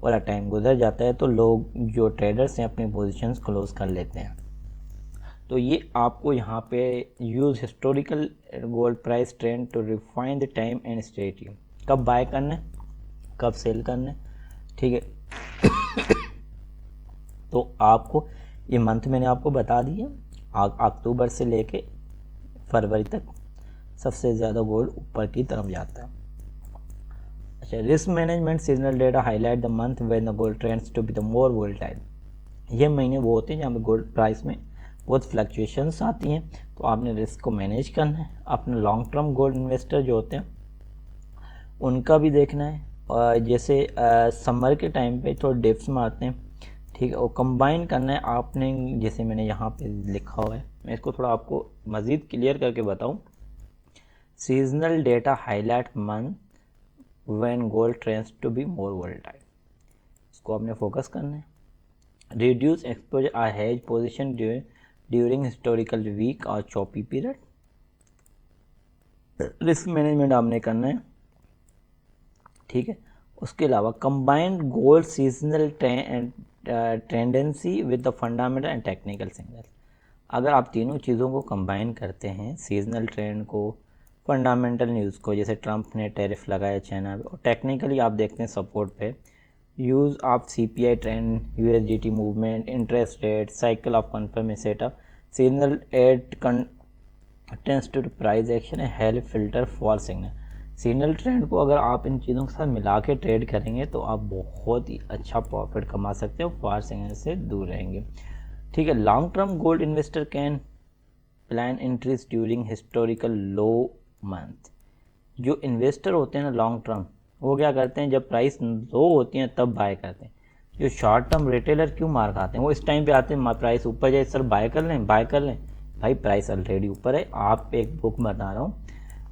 Speaker 1: वाला टाइम गुजर जाता है तो लोग जो ट्रेडर्स हैं अपनी पोजीशंस क्लोज कर लेते हैं। तो ये आपको यहाँ पे use historical gold price trend to refine the time and strategy, कब बाय करना है कब सेल करना है, ठीक है। तो आपको ये मंथ मैंने आपको बता दिया, अक्टूबर से लेके फरवरी तक सबसे ज़्यादा गोल्ड ऊपर की तरफ जाता है। अच्छा, risk management seasonal data highlight the month when the gold trends to be the more volatile. ये महीने वो होते हैं जहाँ पे गोल्ड प्राइस में बहुत फ्लक्चुएशंस आती हैं, तो आपने रिस्क को मैनेज करना है। अपने लॉन्ग टर्म गोल्ड इन्वेस्टर जो होते हैं उनका भी देखना है। और जैसे समर के टाइम पे थोड़े डिप्स मारते हैं, ठीक है, और कंबाइन करना है आपने। जैसे मैंने यहाँ पे लिखा हुआ है, मैं इसको थोड़ा आपको मज़ीद क्लियर करके बताऊँ। Seasonal data highlight month when gold trends to be more volatile, इसको आपने फोकस करना है। Reduce exposure or hedge position during historical week और चॉपी पीरियड। रिस्क मैनेजमेंट आपने करना है, ठीक है। उसके अलावा combined gold seasonal tendency with the fundamental and technical signal. अगर आप तीनों चीज़ों को कंबाइन करते हैं, सीजनल ट्रेंड को, फंडामेंटल न्यूज़ को, जैसे ट्रंप ने टैरिफ लगाया चाइना पे, और टेक्निकली आप देखते हैं सपोर्ट पे use of CPI trend, USDT movement, interest rate, cycle of confirm setup, seasonal add context to price action, help filter fall signal. Seasonal trend को अगर आप इन चीज़ों के साथ मिला के ट्रेड करेंगे तो आप बहुत ही अच्छा प्रॉफिट कमा सकते हो, फॉल सिग्नल से दूर रहेंगे, ठीक है। Long term gold investor can plan entries during historical low month. जो इन्वेस्टर होते हैं ना लॉन्ग टर्म, वो क्या करते हैं, जब प्राइस लो होती है तब बाय करते हैं। जो शॉर्ट टर्म रिटेलर क्यों मार खाते हैं, वो इस टाइम पे आते हैं प्राइस ऊपर जाए, सर बाय कर लें, बाय कर लें। भाई प्राइस ऑलरेडी ऊपर है। आप एक बुक बता रहा हूँ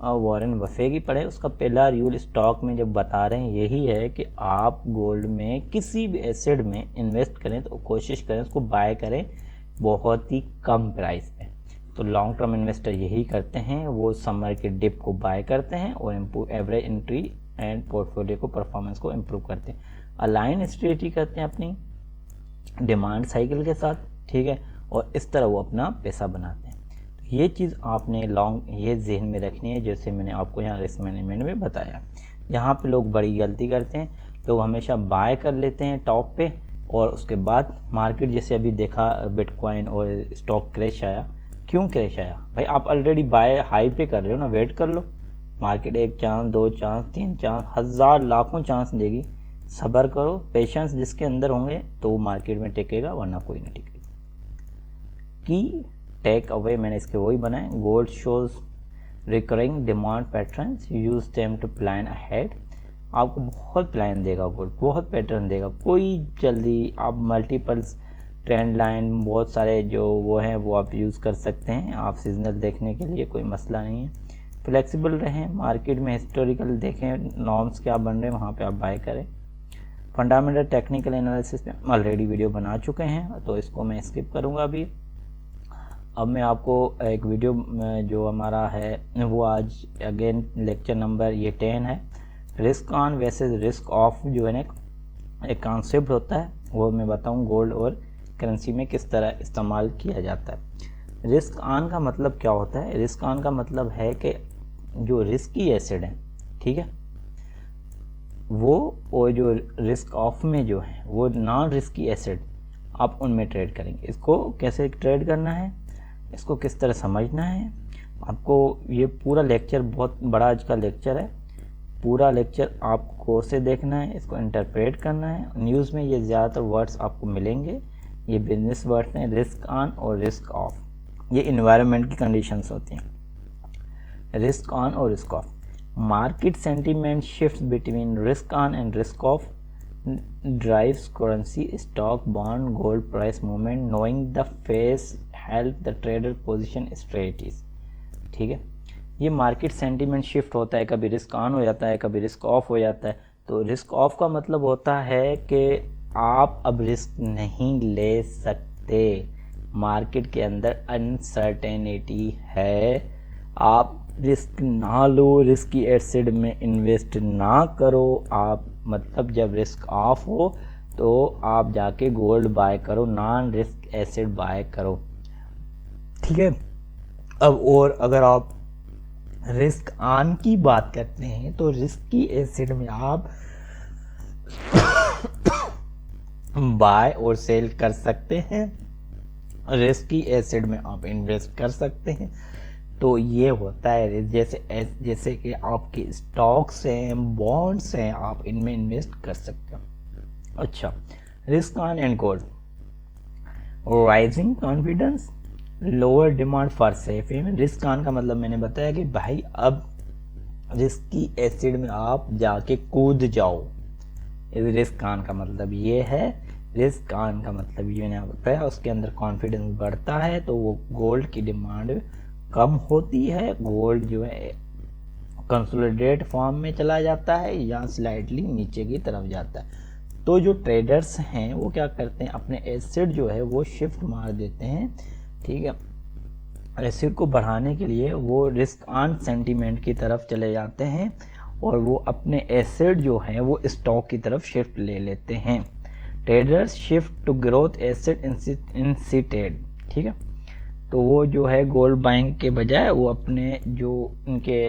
Speaker 1: वॉरेन बफे की पढ़े, उसका पहला रूल स्टॉक में जब बता रहे हैं यही है कि आप गोल्ड में किसी भी एसेट में इन्वेस्ट करें तो कोशिश करें उसको बाय करें बहुत ही कम प्राइस पे। तो लॉन्ग टर्म इन्वेस्टर यही करते हैं, वो समर के डिप को बाय करते हैं और एवरेज एंट्री एंड पोर्टफोलियो को परफॉर्मेंस को इम्प्रूव करते हैं। अलाइन स्ट्रेटजी करते हैं अपनी डिमांड साइकिल के साथ, ठीक है, और इस तरह वो अपना पैसा बनाते हैं। तो ये चीज़ आपने ये जहन में रखनी है, जैसे मैंने आपको यहाँ रिस्क मैनेजमेंट में बताया। यहाँ पे लोग बड़ी गलती करते हैं, तो हमेशा बाय कर लेते हैं टॉप पे, और उसके बाद मार्केट जैसे अभी देखा बिटकॉइन और स्टॉक क्रैश आया। क्यों क्रैश आया भाई? आप ऑलरेडी बाय हाई पे कर रहे हो ना, वेट कर लो। मार्केट 1 चांस 2 चांस 3 चांस, हज़ार लाखों चांस देगी। सब्र करो, पेशेंस जिसके अंदर होंगे तो वो मार्केट में टिकेगा, वरना कोई नहीं टिकेगा। की टेक अवे मैंने इसके वही बनाए। Gold shows recurring demand patterns, use them to plan ahead. आपको बहुत प्लान देगा गोल्ड, बहुत पैटर्न देगा। कोई जल्दी आप मल्टीपल्स ट्रेंड लाइन बहुत सारे जो वो हैं वो आप यूज़ कर सकते हैं। आप सीजनल देखने के लिए कोई मसला नहीं है। फ्लेक्सिबल रहें, मार्केट में हिस्टोरिकल देखें, नॉर्म्स क्या बन रहे हैं वहाँ पे आप बाय करें। फंडामेंटल टेक्निकल एनालिसिस पे ऑलरेडी वीडियो बना चुके हैं, तो इसको मैं स्किप करूँगा अभी। अब मैं आपको एक वीडियो जो हमारा है वो आज अगेन लेक्चर नंबर ये 10 है। रिस्क ऑन वैसे रिस्क ऑफ जो है ना एक कॉन्सेप्ट होता है, वो मैं बताऊँ गोल्ड और करेंसी में किस तरह इस्तेमाल किया जाता है। रिस्क ऑन का मतलब क्या होता है? रिस्क ऑन का मतलब है कि जो रिस्की एसेट है, ठीक है, वो और जो रिस्क ऑफ में जो है वो नॉन रिस्की एसेट आप उनमें ट्रेड करेंगे। इसको कैसे ट्रेड करना है, इसको किस तरह समझना है आपको, ये पूरा लेक्चर बहुत बड़ा आज का लेक्चर है। पूरा लेक्चर आपको से देखना है, इसको इंटरप्रेट करना है। न्यूज़ में ये ज़्यादातर वर्ड्स आपको मिलेंगे, ये बिजनेस वर्ड्स हैं, रिस्क ऑन और रिस्क ऑफ। ये इन्वायरमेंट की कंडीशंस होती हैं। रिस्क ऑन और risk of, market sentiment shifts between risk on and risk of drives currency, stock, bond, gold price movement. Knowing the face help the trader position strategies. ठीक है, ये market sentiment shift होता है, कभी risk on हो जाता है, कभी रिस्क ऑफ हो जाता है। तो रिस्क ऑफ का मतलब होता है कि आप अब रिस्क नहीं ले सकते, मार्केट के अंदर अनसर्टेनिटी है, आप रिस्क ना लो, रिस्की एसेट में इन्वेस्ट ना करो। आप मतलब जब रिस्क ऑफ हो तो आप जाके गोल्ड बाय करो, नॉन रिस्क एसेट बाय करो। ठीक है, अब और अगर आप रिस्क ऑन की बात करते हैं तो रिस्की एसेट में आप बाय और सेल कर सकते हैं, रिस्की एसेट में आप इन्वेस्ट कर सकते हैं। तो ये होता है जैसे कि आपके स्टॉक्स हैं, बॉन्ड्स हैं, आप इनमें इन्वेस्ट कर सकते हैं। अच्छा, risk on and gold, rising confidence, lower demand for safe haven. Risk on का मतलब मैंने बताया कि भाई अब रिस्की एसेट में आप जाके कूद जाओ, रिस्क ऑन का मतलब ये है। रिस्क ऑन का मतलब ये मैंने बताया, उसके अंदर कॉन्फिडेंस बढ़ता है तो वो गोल्ड की डिमांड कम होती है, गोल्ड जो है कंसोलिडेट फॉर्म में चला जाता है या स्लाइडली नीचे की तरफ जाता है। तो जो ट्रेडर्स हैं वो क्या करते हैं, अपने एसेट जो है वो शिफ्ट मार देते हैं। ठीक है, एसेट को बढ़ाने के लिए वो रिस्क ऑन सेंटीमेंट की तरफ चले जाते हैं और वो अपने एसेट जो है वो स्टॉक की तरफ शिफ्ट ले लेते हैं। Traders shift to growth asset instead. ठीक है, तो वो जो है गोल्ड बाइंग के बजाय वो अपने जो उनके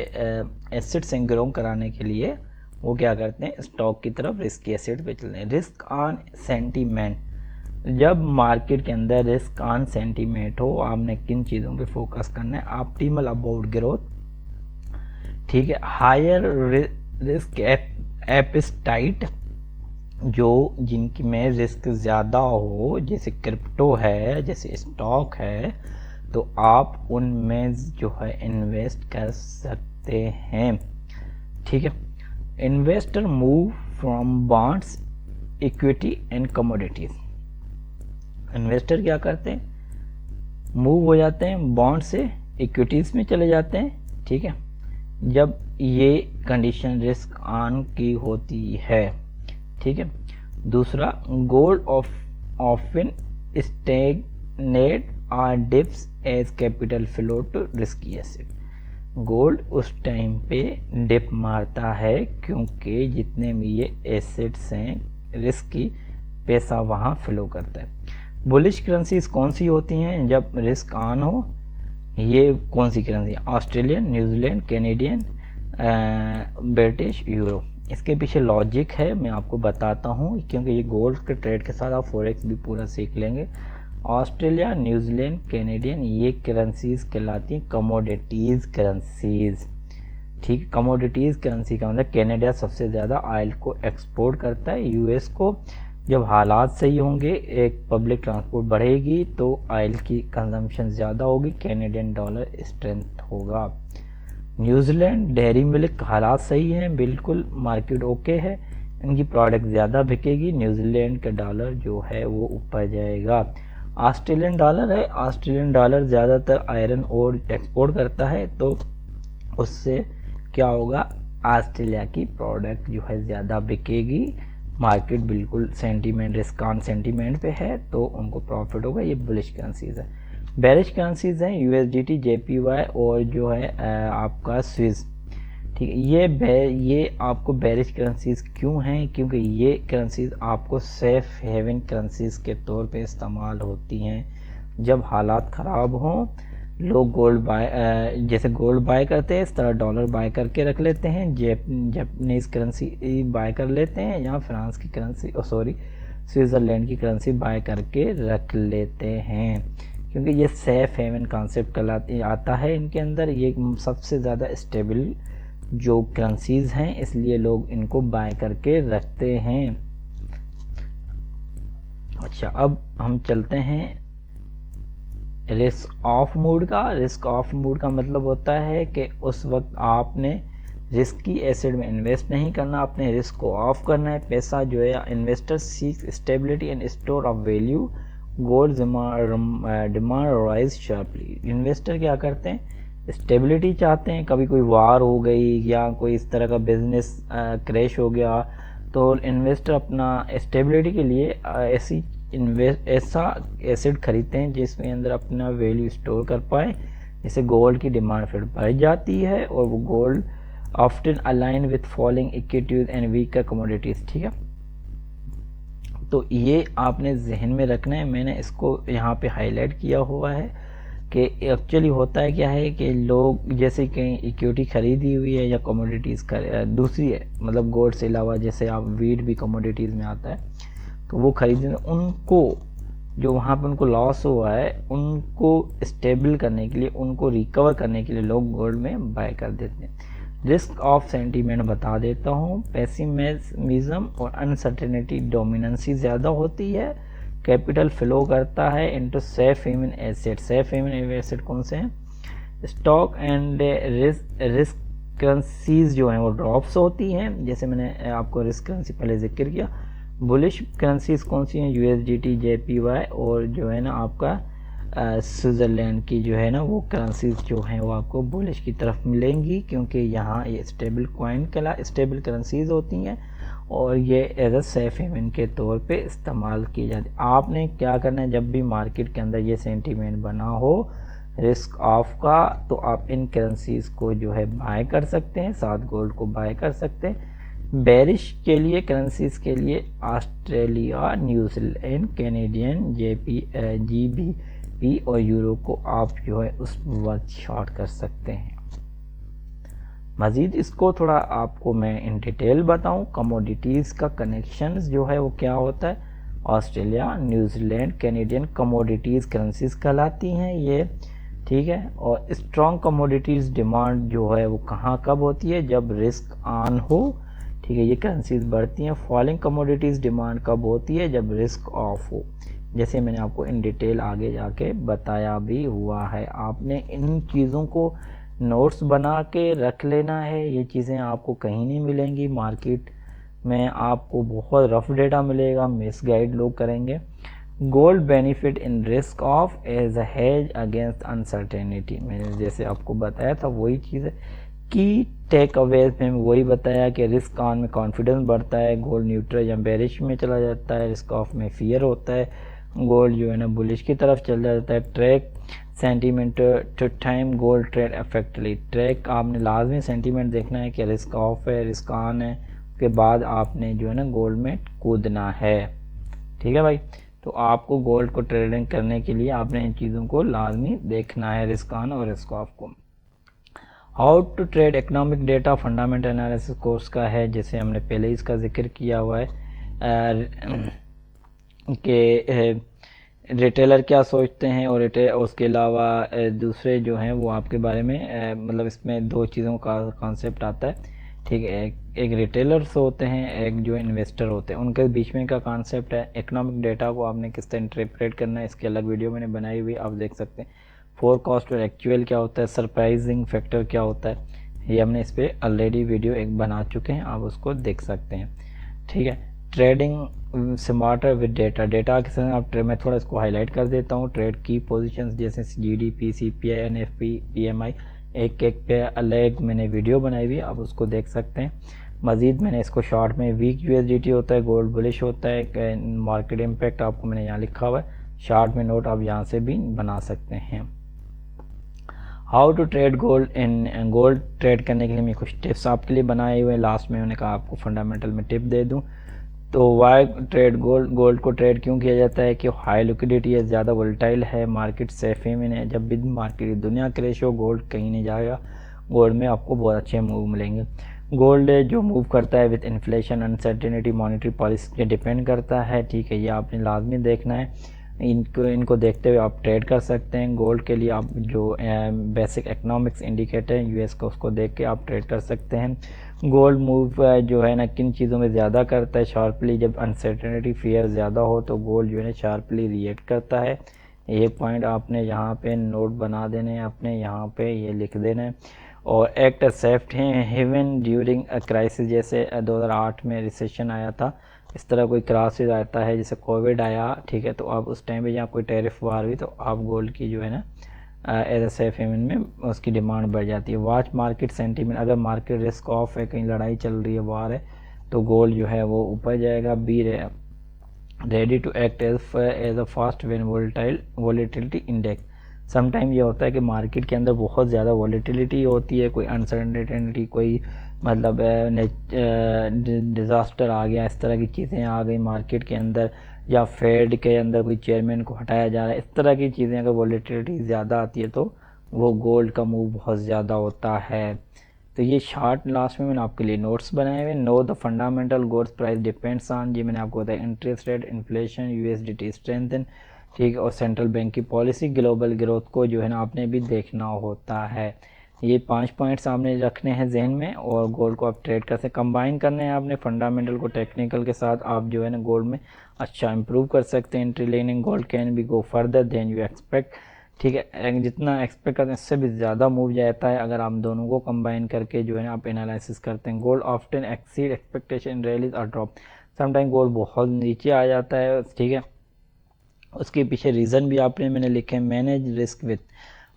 Speaker 1: एसेट्स हैं ग्रो कराने के लिए वो क्या करते हैं, स्टॉक की तरफ रिस्की एसेट पे चलते हैं। रिस्क ऑन सेंटीमेंट, जब मार्केट के अंदर रिस्क ऑन सेंटीमेंट हो आपने किन चीज़ों पे फोकस करना है, ऑप्टिमल अबाउट ग्रोथ। ठीक है, हायर रिस्क एपेटाइट, जो जिनकी में रिस्क ज़्यादा हो, जैसे क्रिप्टो है, जैसे स्टॉक है, तो आप उनमें जो है इन्वेस्ट कर सकते हैं। ठीक है, investor move from bonds, equity and commodities. Investor क्या करते हैं, मूव हो जाते हैं बॉन्ड से इक्विटीज में चले जाते हैं। ठीक है, जब ये कंडीशन रिस्क ऑन की होती है। ठीक है, दूसरा, गोल्ड ऑफन स्टैग्नेट और dips as capital flow to risky asset. Gold उस टाइम पे डिप मारता है क्योंकि जितने भी ये एसेट्स हैं रिस्की, पैसा वहाँ फ्लो करता है। बुलिश करेंसीज कौन सी होती हैं जब रिस्क ऑन हो, ये कौन सी currency, Australian, New Zealand, Canadian, British, euro. इसके पीछे लॉजिक है, मैं आपको बताता हूँ, क्योंकि ये गोल्ड के ट्रेड के साथ आप फॉरेक्स भी पूरा सीख लेंगे। ऑस्ट्रेलिया, न्यूजीलैंड, कैनेडियन, ये करेंसीज कहलाती हैं कमोडिटीज़ करेंसीज। ठीक, कमोडिटीज़ करेंसी का मतलब कनाडा सबसे ज़्यादा ऑयल को एक्सपोर्ट करता है यूएस को। जब हालात सही होंगे, एक पब्लिक ट्रांसपोर्ट बढ़ेगी तो ऑयल की कंजम्पशन ज़्यादा होगी, कैनेडियन डॉलर स्ट्रेंथ होगा। न्यूजीलैंड, डेयरी मिल्क, हालात सही हैं, बिल्कुल मार्केट ओके है, इनकी प्रोडक्ट ज़्यादा बिकेगी, न्यूजीलैंड का डॉलर जो है वो ऊपर जाएगा। ऑस्ट्रेलियन डॉलर है, ऑस्ट्रेलियन डॉलर ज़्यादातर आयरन और एक्सपोर्ट करता है, तो उससे क्या होगा, ऑस्ट्रेलिया की प्रोडक्ट जो है ज़्यादा बिकेगी, मार्केट बिल्कुल सेंटीमेंट, रिस्क ऑन सेंटीमेंट पे है, तो उनको प्रॉफिट होगा। ये बुलिश करेंसीज है। बेरिश करेंसीज हैं यूएसडीटी, जेपीवाई और जो है आपका स्विस। ठीक है, ये आपको बेरिश करेंसीज क्यों हैं, क्योंकि ये करेंसीज आपको सेफ हेवन करेंसीज के तौर पे इस्तेमाल होती हैं। जब हालात ख़राब हों, लोग गोल्ड बाय, जैसे गोल्ड बाय करते हैं इस तरह डॉलर बाय करके रख लेते हैं, जापानीज़ करेंसी बाय कर लेते हैं, या फ्रांस की करेंसी, स्विट्ज़रलैंड की करेंसी बाय करके रख लेते हैं, क्योंकि ये सेफ हेवन कॉन्सेप्ट आता है इनके अंदर। ये सबसे ज़्यादा स्टेबल जो करेंसीज हैं, इसलिए लोग इनको बाय करके रखते हैं। अच्छा, अब हम चलते हैं रिस्क ऑफ मूड का। रिस्क ऑफ मूड का मतलब होता है कि उस वक्त आपने रिस्की एसेट में इन्वेस्ट नहीं करना, आपने रिस्क को ऑफ करना है। पैसा जो है, investor seek stability and store of value, gold demand rise sharply. Investor क्या करते हैं, स्टेबिलिटी चाहते हैं, कभी कोई वार हो गई या कोई इस तरह का बिजनेस क्रैश हो गया, तो इन्वेस्टर अपना स्टेबिलिटी के लिए ऐसा एसेट खरीदते हैं जिसमें अंदर अपना वैल्यू स्टोर कर पाए। जैसे गोल्ड की डिमांड फिर बढ़ जाती है, और वो gold often align with falling equities and weaker commodities. ठीक है, तो ये आपने जहन में रखना है। मैंने इसको यहाँ पे हाईलाइट किया हुआ है कि एक्चुअली होता है क्या है कि लोग जैसे कहीं इक्विटी खरीदी हुई है या कमोडिटीज़ दूसरी है, मतलब गोल्ड से अलावा, जैसे आप वीट भी कमोडिटीज़ में आता है, तो वो खरीदने, उनको जो वहाँ पे उनको लॉस हुआ है, उनको स्टेबल करने के लिए, उनको रिकवर करने के लिए लोग गोल्ड में बाय कर देते हैं। रिस्क ऑफ सेंटीमेंट बता देता हूँ, पेसिमिज्म और अनसर्टेनिटी डोमिनेंसी ज़्यादा होती है, कैपिटल फ्लो करता है into safe haven asset. Safe haven asset कौन से हैं, स्टॉक एंड रिस्क करेंसीज जो हैं वो ड्रॉप्स होती हैं, जैसे मैंने आपको रिस्क करेंसी पहले जिक्र किया। बुलिश करेंसीज कौन सी हैं, यूएसडीटी, जेपीवाई और जो है ना आपका स्विट्ज़रलैंड की जो है ना वो करेंसीज जो हैं वो आपको बुलिश की तरफ मिलेंगी, क्योंकि यहाँ ये स्टेबल स्टेबल करेंसीज होती हैं और ये एज अ सेफ हेवन के तौर पे इस्तेमाल की जाती है। आपने क्या करना है, जब भी मार्केट के अंदर ये सेंटीमेंट बना हो रिस्क ऑफ का, तो आप इन करेंसीज को जो है बाय कर सकते हैं, साथ गोल्ड को बाय कर सकते हैं। बेरिश के लिए करेंसीज के लिए ऑस्ट्रेलिया, न्यूजीलैंड, कैनेडियन, जीबीपी और यूरो को आप जो है उस वक्त शॉर्ट कर सकते हैं। मज़ीद इसको थोड़ा आपको मैं इन डिटेल बताऊं, कमोडिटीज़ का कनेक्शन जो है वो क्या होता है, Australia, New Zealand, Canadian commodities currencies कहलाती हैं ये। ठीक है, और स्ट्रॉन्ग कमोडिटीज़ डिमांड जो है वो कहाँ कब होती है, जब रिस्क ऑन हो। ठीक है, ये करेंसीज बढ़ती हैं। फॉलिंग कमोडिटीज़ डिमांड कब होती है, जब रिस्क ऑफ हो, जैसे मैंने आपको इन डिटेल आगे जाके बताया भी हुआ है। आपने इन चीज़ों को नोट्स बना के रख लेना है, ये चीज़ें आपको कहीं नहीं मिलेंगी मार्केट में, आपको बहुत रफ डेटा मिलेगा, मिसगाइड लोग करेंगे। Gold benefit in risk off as a hedge against uncertainty, मैंने जैसे आपको बताया था वही चीज़ है। की टेक अवेज में वही बताया कि रिस्क ऑन में कॉन्फिडेंस बढ़ता है, गोल्ड न्यूट्रल या बेरिश में चला जाता है, रिस्क ऑफ में फियर होता है, गोल्ड जो है ना बुलिश की तरफ चल जाता है। Track sentiment to time gold trade effectively, track आपने लाजमी सेंटीमेंट देखना है कि रिस्क ऑफ है, रिस्क ऑन है, उसके बाद आपने जो है ना गोल्ड में कूदना है। ठीक है भाई, तो आपको गोल्ड को ट्रेडिंग करने के लिए आपने इन चीज़ों को लाजमी देखना है, रिस्क ऑन और रिस्क ऑफ को।
Speaker 2: How to trade economic data fundamental analysis course का है, जैसे हमने पहले इसका जिक्र किया हुआ है कि रिटेलर क्या सोचते हैं और उसके अलावा दूसरे जो हैं वो आपके बारे में मतलब इसमें दो चीज़ों का कॉन्सेप्ट आता है, ठीक है। एक रिटेलर्स होते हैं, एक जो इन्वेस्टर होते हैं, उनके बीच में का कॉन्सेप्ट है। इकोनॉमिक डेटा को आपने किस तरह इंटरप्रेट करना है, इसकी अलग वीडियो मैंने बनाई हुई, आप देख सकते हैं। फोरकास्ट और एक्चुअल क्या होता है, सरप्राइजिंग फैक्टर क्या होता है, ये हमने इस पर ऑलरेडी वीडियो एक बना चुके हैं, आप उसको देख सकते हैं, ठीक है। Trading smarter with data, data के साथ आप मैं थोड़ा इसको हाईलाइट कर देता हूँ। ट्रेड की पोजीशंस जैसे जीडीपी, सीपीआई, एनएफपी, पीएमआई, एक एक पे अलग मैंने वीडियो बनाई हुई, आप उसको देख सकते हैं। मज़ीद मैंने इसको शॉर्ट में वीक यूएसडीटी होता है, गोल्ड बुलिश होता है, मार्केट इम्पैक्ट आपको मैंने यहाँ लिखा हुआ है, शॉर्ट में नोट आप यहाँ से भी बना सकते हैं। हाउ टू ट्रेड गोल्ड, इन गोल्ड ट्रेड करने के लिए मैं कुछ टिप्स आपके लिए बनाए हुए हैं। लास्ट में मैंने कहा आपको फंडामेंटल में टिप दे दूं। तो वाई ट्रेड गोल्ड, गोल्ड को ट्रेड क्यों किया जाता है कि हाई लिक्विडिटी है, ज़्यादा वोलेटाइल है, मार्केट सेफ में है। जब भी मार्केट दुनिया क्रैश हो, गोल्ड कहीं नहीं जाएगा, गोल्ड में आपको बहुत अच्छे मूव मिलेंगे। गोल्ड जो मूव करता है with inflation, uncertainty, monetary policy पे डिपेंड करता है, ठीक है। ये आपने लाजमी देखना है, इनको देखते हुए आप ट्रेड कर सकते हैं। गोल्ड के लिए आप जो बेसिक इकोनॉमिक्स इंडिकेटर है यूएस का, उसको देख के आप ट्रेड कर सकते हैं। गोल्ड मूव जो है ना किन चीज़ों में ज़्यादा करता है, शार्पली जब अनसर्टेनिटी फियर ज़्यादा हो तो गोल्ड जो है ना शार्पली रिएक्ट करता है। ये पॉइंट आपने यहाँ पे नोट बना देने हैं, अपने यहाँ पे ये लिख देना है। और एक्ट सेफ्ट हेवन ड्यूरिंग क्राइसिस, जैसे 2008 में रिसेशन आया था, इस तरह कोई क्राइसिस आता है, जैसे कोविड आया, ठीक है, तो आप उस टाइम पे जहाँ कोई टैरिफ वार हुई तो आप गोल्ड की जो है ना एज ए सेफ हेवन में उसकी डिमांड बढ़ जाती है। वॉच मार्केट सेंटीमेंट, अगर मार्केट रिस्क ऑफ है, कहीं लड़ाई चल रही है, वार है, तो गोल्ड जो है वो ऊपर जाएगा। Be ready to act as a fast when volatility index, sometime ये होता है कि मार्केट के अंदर बहुत ज़्यादा वॉलेटिलिटी होती है, कोई अनसर्टेनिटी, कोई मतलब डिज़ास्टर आ गया, इस तरह की चीज़ें आ गई मार्केट के अंदर, या फेड के अंदर कोई चेयरमैन को हटाया जा रहा है, इस तरह की चीज़ें अगर वॉलेटिलिटी ज़्यादा आती है तो वो गोल्ड का मूव बहुत ज़्यादा होता है। तो ये शार्ट लास्ट में मैंने आपके लिए नोट्स बनाए हुए। Know the fundamental gold price depends on, ये मैंने आपको बताया, interest rate, inflation, USDT strengthen, ठीक है, और सेंट्रल बैंक की पॉलिसी, ग्लोबल ग्रोथ को जो है ना आपने भी देखना होता है। ये 5 पॉइंट्स आपने रखने हैं जहन में, और गोल्ड को आप ट्रेड कैसे कंबाइन करने हैं आपने फंडामेंटल को टेक्निकल के साथ, आप जो है ना गोल्ड में अच्छा इंप्रूव कर सकते हैं। Entry leaning gold can be go further than you expect, ठीक है, जितना एक्सपेक्ट करते हैं इससे भी ज़्यादा मूव जाता है अगर आप दोनों को कंबाइन करके जो है ना आप एनालिसिस करते हैं। Gold often exceed expectation, rallies और ड्रॉप, समटाइम गोल्ड बहुत नीचे आ जाता है, ठीक है, उसके पीछे रीज़न भी आपने मैंने लिखे। मैनेज रिस्क विथ,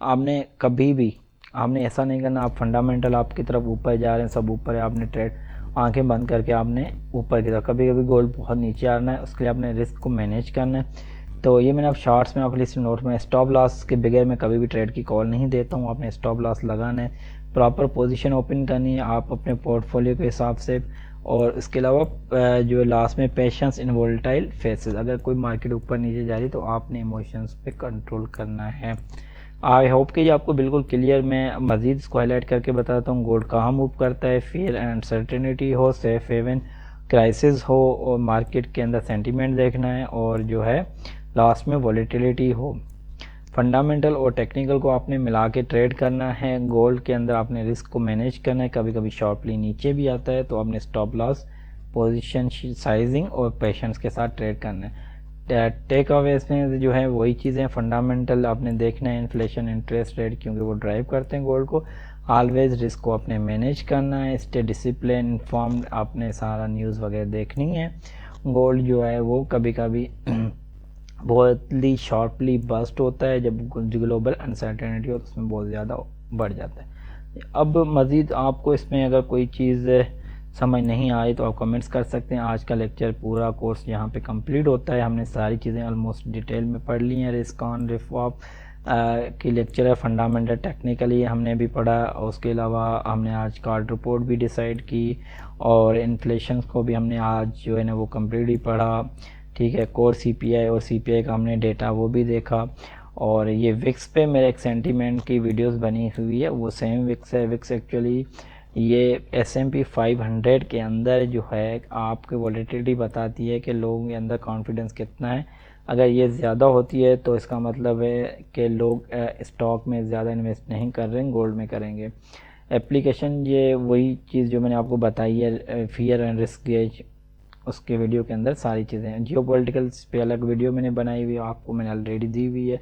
Speaker 2: आपने कभी भी आपने ऐसा नहीं करना आप फंडामेंटल आपकी तरफ ऊपर जा रहे हैं, सब ऊपर है, आपने ट्रेड आंखें बंद करके आपने ऊपर की तरफ, कभी कभी गोल्ड बहुत नीचे आ रहा है, उसके लिए आपने रिस्क को मैनेज करना है। तो ये मैंने अब शॉर्ट्स में आपके लिए नोट में, स्टॉप लॉस के बगैर मैं कभी भी ट्रेड की कॉल नहीं देता हूँ, आपने स्टॉप लॉस लगाना है, प्रॉपर पोजीशन ओपन करनी है आप अपने पोर्टफोलियो के हिसाब से। और इसके अलावा जो लास्ट में पेशेंस इन वोलेटाइल फेसेस, अगर कोई मार्केट ऊपर नीचे जा रही तो आपने इमोशंस पे कंट्रोल करना है। आई होप कि ये आपको बिल्कुल क्लियर, मैं मज़ीद इसको हाईलाइट करके बताता हूँ। गोल्ड कहाँ मूव करता है, फियर एंड अनसर्टेनिटी हो, सेफ हेवन, क्राइसिस हो, और मार्केट के अंदर सेंटीमेंट देखना है, और जो है लास्ट में वॉलेटिलिटी हो। फंडामेंटल और टेक्निकल को आपने मिला के ट्रेड करना है। गोल्ड के अंदर आपने रिस्क को मैनेज करना है, कभी कभी शॉर्टली नीचे भी आता है तो आपने स्टॉप लॉस, पोजीशन साइजिंग और पेशेंस के साथ ट्रेड करना है। टेक अवेज में जो है वही चीज़ें, फंडामेंटल आपने देखना है, इन्फ्लेशन, इंटरेस्ट रेट, क्योंकि वो ड्राइव करते हैं गोल्ड को। ऑलवेज रिस्क को आपने मैनेज करना है, स्टे डिसिप्लिन, इन्फॉर्म्ड, आपने सारा न्यूज़ वगैरह देखनी है। गोल्ड जो है वो कभी कभी बहुत ही शॉर्टली बस्ट होता है, जब ग्लोबल अनसर्टेनिटी हो तो उसमें बहुत ज़्यादा बढ़ जाता है। अब मज़ीद आपको इसमें अगर कोई चीज़ समझ नहीं आई तो आप कमेंट्स कर सकते हैं। आज का लेक्चर पूरा कोर्स यहाँ पे कंप्लीट होता है, हमने सारी चीज़ें ऑलमोस्ट डिटेल में पढ़ ली हैं। रिस्क ऑन रिफॉर्म की लेक्चर है, फंडामेंटल टेक्निकली हमने भी पढ़ा, उसके अलावा हमने आज कार्ड रिपोर्ट भी डिसाइड की, और इन्फ्लेशन को भी हमने आज जो है ना वो कम्प्लीटली पढ़ा, ठीक है। कोर सीपीआई और सीपीआई का हमने डेटा वो भी देखा, और ये विक्स पे मेरे एक सेंटीमेंट की वीडियोस बनी हुई है, वो सेम विक्स है। विक्स एक्चुअली ये S&P 500 के अंदर जो है आपके वॉलेटिलिटी बताती है कि लोगों के अंदर कॉन्फिडेंस कितना है। अगर ये ज़्यादा होती है तो इसका मतलब है कि लोग स्टॉक में ज़्यादा इन्वेस्ट नहीं कर रहे हैं, गोल्ड में करेंगे। एप्लीकेशन ये वही चीज़ जो मैंने आपको बताई है, फियर एंड रिस्क गेज, उसके वीडियो के अंदर सारी चीज़ें हैं। जियो पॉलिटिकल्स पे अलग वीडियो मैंने बनाई हुई है, आपको मैंने ऑलरेडी दी हुई है,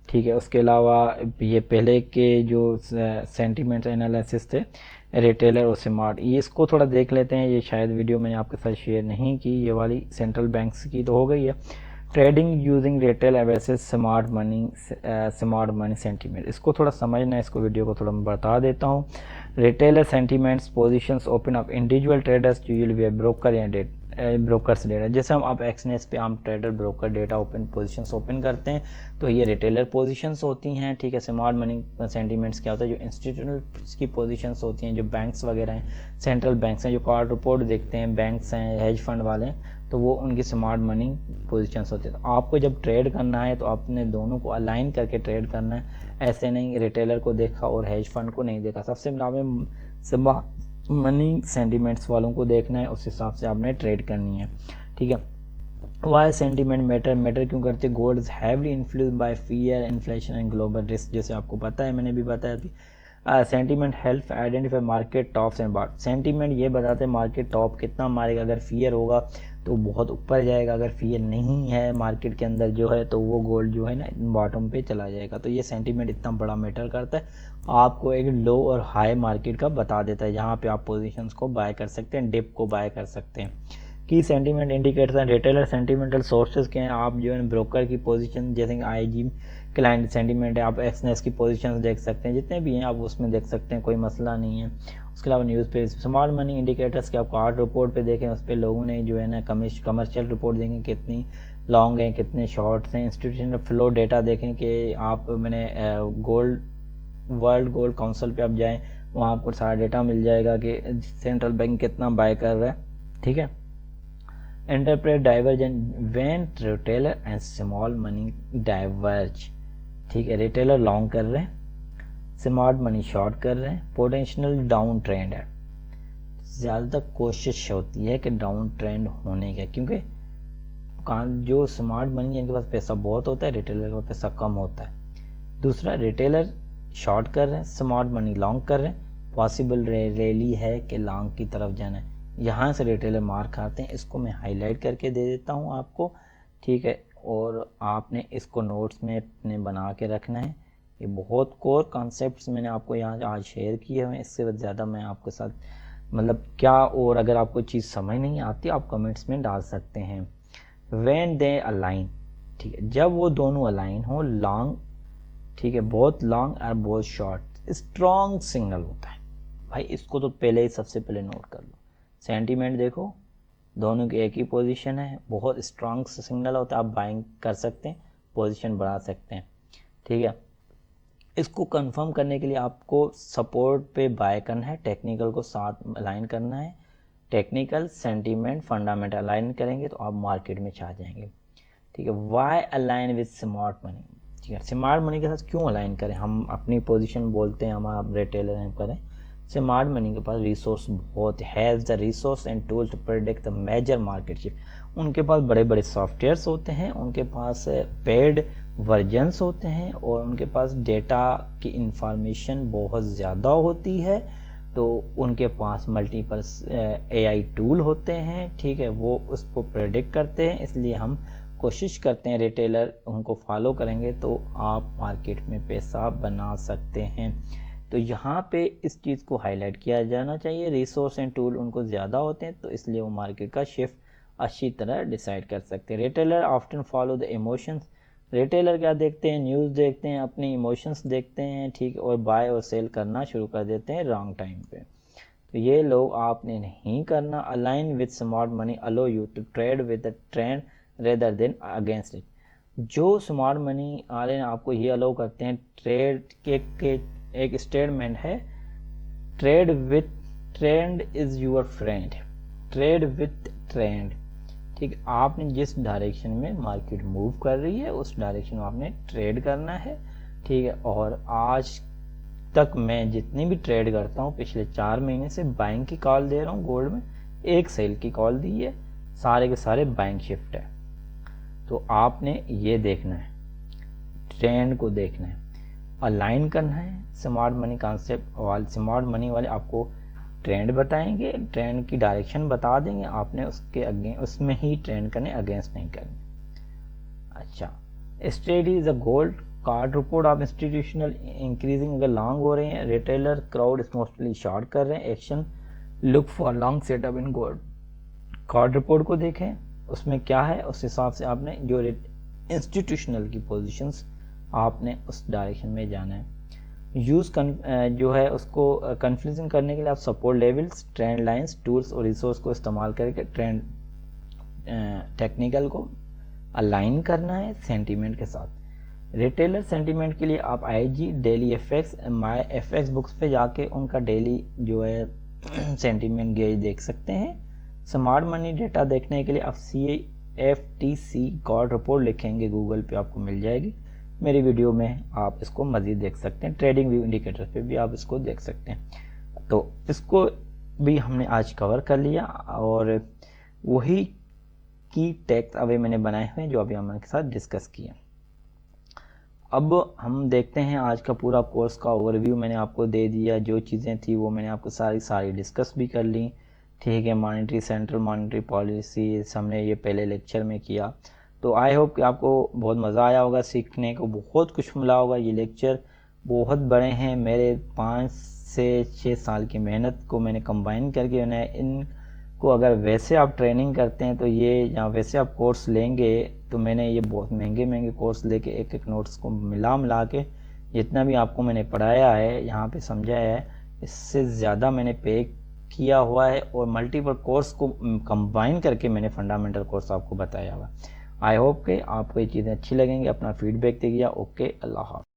Speaker 2: ठीक है। उसके अलावा ये पहले के जो सेंटीमेंट एनालिसिस थे, रिटेलर और स्मार्ट, ये इसको थोड़ा देख लेते हैं। ये शायद वीडियो मैंने आपके साथ शेयर नहीं की, ये वाली सेंट्रल बैंक्स की तो हो गई है। Trading using retail versus smart money sentiment, इसको थोड़ा समझना है, इसको वीडियो को थोड़ा मैं बता देता हूँ। Retailer sentiments positions open of individual traders usually way broker या ब्रोकर्स डेटा। जैसे हम आप एक्सनेस पे हम trader broker data open positions open करते हैं तो ये रिटेलर पोजीशंस होती हैं, ठीक है। स्मार्ट मनी सेंटीमेंट्स क्या होता है, जो इंस्टीट्यूशनल की पोजीशंस होती हैं, जो बैंक्स वगैरह हैं, सेंट्रल बैंक्स हैं, जो कार्ड रिपोर्ट देखते हैं, बैंक्स हैं, हेज फंड वाले, तो वो उनकी स्मार्ट मनी पोजीशंस होती है। तो आपको जब ट्रेड करना है तो आपने दोनों को अलाइन करके ट्रेड करना है, ऐसे नहीं रिटेलर को देखा और हेज फंड को नहीं देखा। सबसे पहले मनी सेंटीमेंट्स वालों को देखना है, उस हिसाब से आपने ट्रेड करनी है, ठीक है। वाई सेंटीमेंट मैटर क्यों करते? Gold is heavily influenced by fear, inflation and global risk. जैसे आपको पता है, मैंने भी बताया अभी। Sentiment help identify market tops and bottom. Sentiment ये बताते हैं मार्केट टॉप कितना मारेगा। अगर फियर होगा तो बहुत ऊपर जाएगा, अगर फियर नहीं है मार्केट के अंदर जो है तो वो गोल्ड जो है ना बॉटम पे चला जाएगा। तो ये सेंटीमेंट इतना बड़ा मैटर करता है, आपको एक लो और हाई मार्केट का बता देता है, जहाँ पे आप पोजीशंस को बाय कर सकते हैं, डिप को बाय कर सकते हैं। की sentiment indicators and retailer sentimental sources के हैं। आप जो है ब्रोकर की पोजीशन, जैसे कि IG क्लाइंट सेंटीमेंट है, आप एक्सनेस की पोजीशंस देख सकते हैं, जितने भी हैं आप उसमें देख सकते हैं, कोई मसला नहीं है। उसके अलावा न्यूज़ पे स्मार्ट मनी इंडिकेटर्स के आप कार्ड रिपोर्ट पे देखें, उस पर लोगों ने जो है ना कमर्शियल रिपोर्ट देखें, कितनी लॉन्ग हैं, कितने शॉर्ट्स हैं। इंस्टीट्यूशनल फ्लो डेटा देखें कि आप मैंने गोल्ड वर्ल्ड गोल्ड काउंसिल पे आप जाएं, वहाँ आपको सारा डेटा मिल जाएगा कि सेंट्रल बैंक कितना बाय कर रहा है, ठीक है। Interpret divergent when retailer and small money diverge, ठीक है। रिटेलर लॉन्ग कर रहे हैं, स्मार्ट मनी शॉर्ट कर रहे हैं, पोटेंशियल डाउन ट्रेंड है। ज़्यादातर कोशिश होती है कि डाउन ट्रेंड होने का, क्योंकि जो स्मार्ट मनी है इनके पास पैसा बहुत होता है, रिटेलर के पास पैसा कम होता है। दूसरा, रिटेलर शॉर्ट कर रहे हैं, स्मार्ट मनी लॉन्ग कर रहे हैं, पॉसिबल रैली है कि लॉन्ग की तरफ जाना है, यहाँ से रिटेलर मार खाते हैं। इसको मैं हाईलाइट करके दे देता हूँ आपको, ठीक है। और आपने इसको नोट्स में अपने बना के रखना है। ये बहुत कोर कॉन्सेप्ट्स मैंने आपको यहाँ आज शेयर किए हैं, इससे ज़्यादा मैं आपके साथ मतलब क्या, और अगर आपको चीज़ समझ नहीं आती आप कमेंट्स में डाल सकते हैं। व्हेन दे अलाइन, ठीक है, जब वो दोनों अलाइन हो, लॉन्ग, ठीक है, बहुत लॉन्ग और बहुत शॉर्ट, स्ट्रॉन्ग सिग्नल होता है भाई। इसको तो पहले ही सबसे पहले नोट कर लो। सेंटीमेंट देखो, दोनों की एक ही पोजीशन है, बहुत स्ट्रॉन्ग सिग्नल होता है, आप बाइंग कर सकते हैं, पोजीशन बढ़ा सकते हैं, ठीक है। इसको कंफर्म करने के लिए आपको सपोर्ट पे बाय करना है, टेक्निकल को साथ अलाइन करना है। टेक्निकल, सेंटीमेंट, फंडामेंटल अलाइन करेंगे तो आप मार्केट में छा जाएंगे, ठीक है। Why align with smart money, ठीक है। स्मार्ट मनी के साथ क्यों अलाइन करें? हम अपनी पोजीशन बोलते हैं, हम आप रिटेलर हैं करें। स्मार्ट मनी के पास रिसोर्स बहुत, has the resource and tool to predict the major market shift. उनके पास बड़े बड़े सॉफ्टवेयर्स होते हैं, उनके पास पेड वर्जन्स होते हैं, और उनके पास डेटा की इंफॉर्मेशन बहुत ज़्यादा होती है। तो उनके पास मल्टीपल AI टूल होते हैं, ठीक है, वो उसको प्रेडिक्ट करते हैं। इसलिए हम कोशिश करते हैं रिटेलर उनको फॉलो करेंगे तो आप मार्केट में पैसा बना सकते हैं। तो यहाँ पे इस चीज़ को हाईलाइट किया जाना चाहिए, रिसोर्स एंड टूल उनको ज़्यादा होते हैं, तो इसलिए वो मार्केट का शिफ्ट अच्छी तरह डिसाइड कर सकते हैं। Retailer often follow the emotions, retailer क्या देखते हैं, न्यूज़ देखते हैं, अपने इमोशंस देखते हैं, ठीक है, और बाय और सेल करना शुरू कर देते हैं रॉन्ग टाइम पे। तो ये लोग आपने नहीं करना। Align with smart money allow you to trade with the trend rather than against it. जो स्मार्ट मनी वाले आपको ये अलो करते हैं, ट्रेड के एक स्टेटमेंट है, trade with trend is your friend, trade with trend, ठीक है, आपने जिस डायरेक्शन में मार्केट मूव कर रही है उस डायरेक्शन में आपने ट्रेड करना है। ठीक है, और आज तक मैं जितनी भी ट्रेड करता हूँ पिछले 4 महीने से बाइंग की कॉल दे रहा हूँ गोल्ड में, एक सेल की कॉल दी है, सारे के सारे बाइंग शिफ्ट है। तो आपने ये देखना है, ट्रेंड को देखना है, अलाइन करना है स्मार्ट मनी कॉन्सेप्ट वाले। स्मार्ट मनी वाले आपको ट्रेंड बताएंगे, ट्रेंड की डायरेक्शन बता देंगे, आपने उसके अगेंस्ट उसमें ही ट्रेंड करने, अगेंस्ट नहीं करने। अच्छा, study is a gold card report of institutional increasing, अगर लॉन्ग हो रहे हैं, रिटेलर क्राउड मोस्टली शॉर्ट कर रहे हैं, action look for long setup in gold. Card report को देखें, उसमें क्या है, उस हिसाब से आपने जो इंस्टीट्यूशनल की पोजीशंस आपने उस डायरेक्शन में जाना है। यूज़ जो है उसको कन्फ्यूजन करने के लिए आप support levels, trend lines, tools और रिसोर्स को इस्तेमाल करके ट्रेंड टेक्निकल को अलाइन करना है सेंटीमेंट के साथ। रिटेलर सेंटीमेंट के लिए आप आईजी, डेली एफएक्स, माई एफएक्स बुक्स पे जाके उनका डेली जो है सेंटीमेंट गेज देख सकते हैं। स्मार्ट मनी डेटा देखने के लिए आप CFTC गॉड रिपोर्ट लिखेंगे, गूगल पे आपको मिल जाएगी। मेरी वीडियो में आप इसको मज़ीद देख सकते हैं, ट्रेडिंग व्यू इंडिकेटर पे भी आप इसको देख सकते हैं। तो इसको भी हमने आज कवर कर लिया और वही की टेक्स्ट अभी मैंने बनाए हुए हैं जो अभी हमारे साथ डिस्कस किया। अब हम देखते हैं आज का पूरा कोर्स का ओवरव्यू मैंने आपको दे दिया, जो चीज़ें थी वो मैंने आपको सारी डिस्कस भी कर ली। ठीक है, मॉनेटरी, सेंट्रल मॉनेटरी पॉलिसी हमने ये पहले लेक्चर में किया। तो आई होप कि आपको बहुत मज़ा आया होगा, सीखने को बहुत कुछ मिला होगा। ये लेक्चर बहुत बड़े हैं, मेरे 5 से 6 साल की मेहनत को मैंने कंबाइन करके इनको अगर वैसे आप ट्रेनिंग करते हैं तो ये, या वैसे आप कोर्स लेंगे तो मैंने ये बहुत महंगे कोर्स लेके एक नोट्स को मिला के जितना भी आपको मैंने पढ़ाया है, यहाँ पे समझाया है, इससे ज़्यादा मैंने पे किया हुआ है और मल्टीपल कोर्स को कंबाइन करके मैंने फंडामेंटल कोर्स आपको बताया हुआ। आई होप कि आपको ये चीज़ें अच्छी लगेंगी। अपना फीडबैक दीजिए। ओके, अल्लाह हाफ़िज़।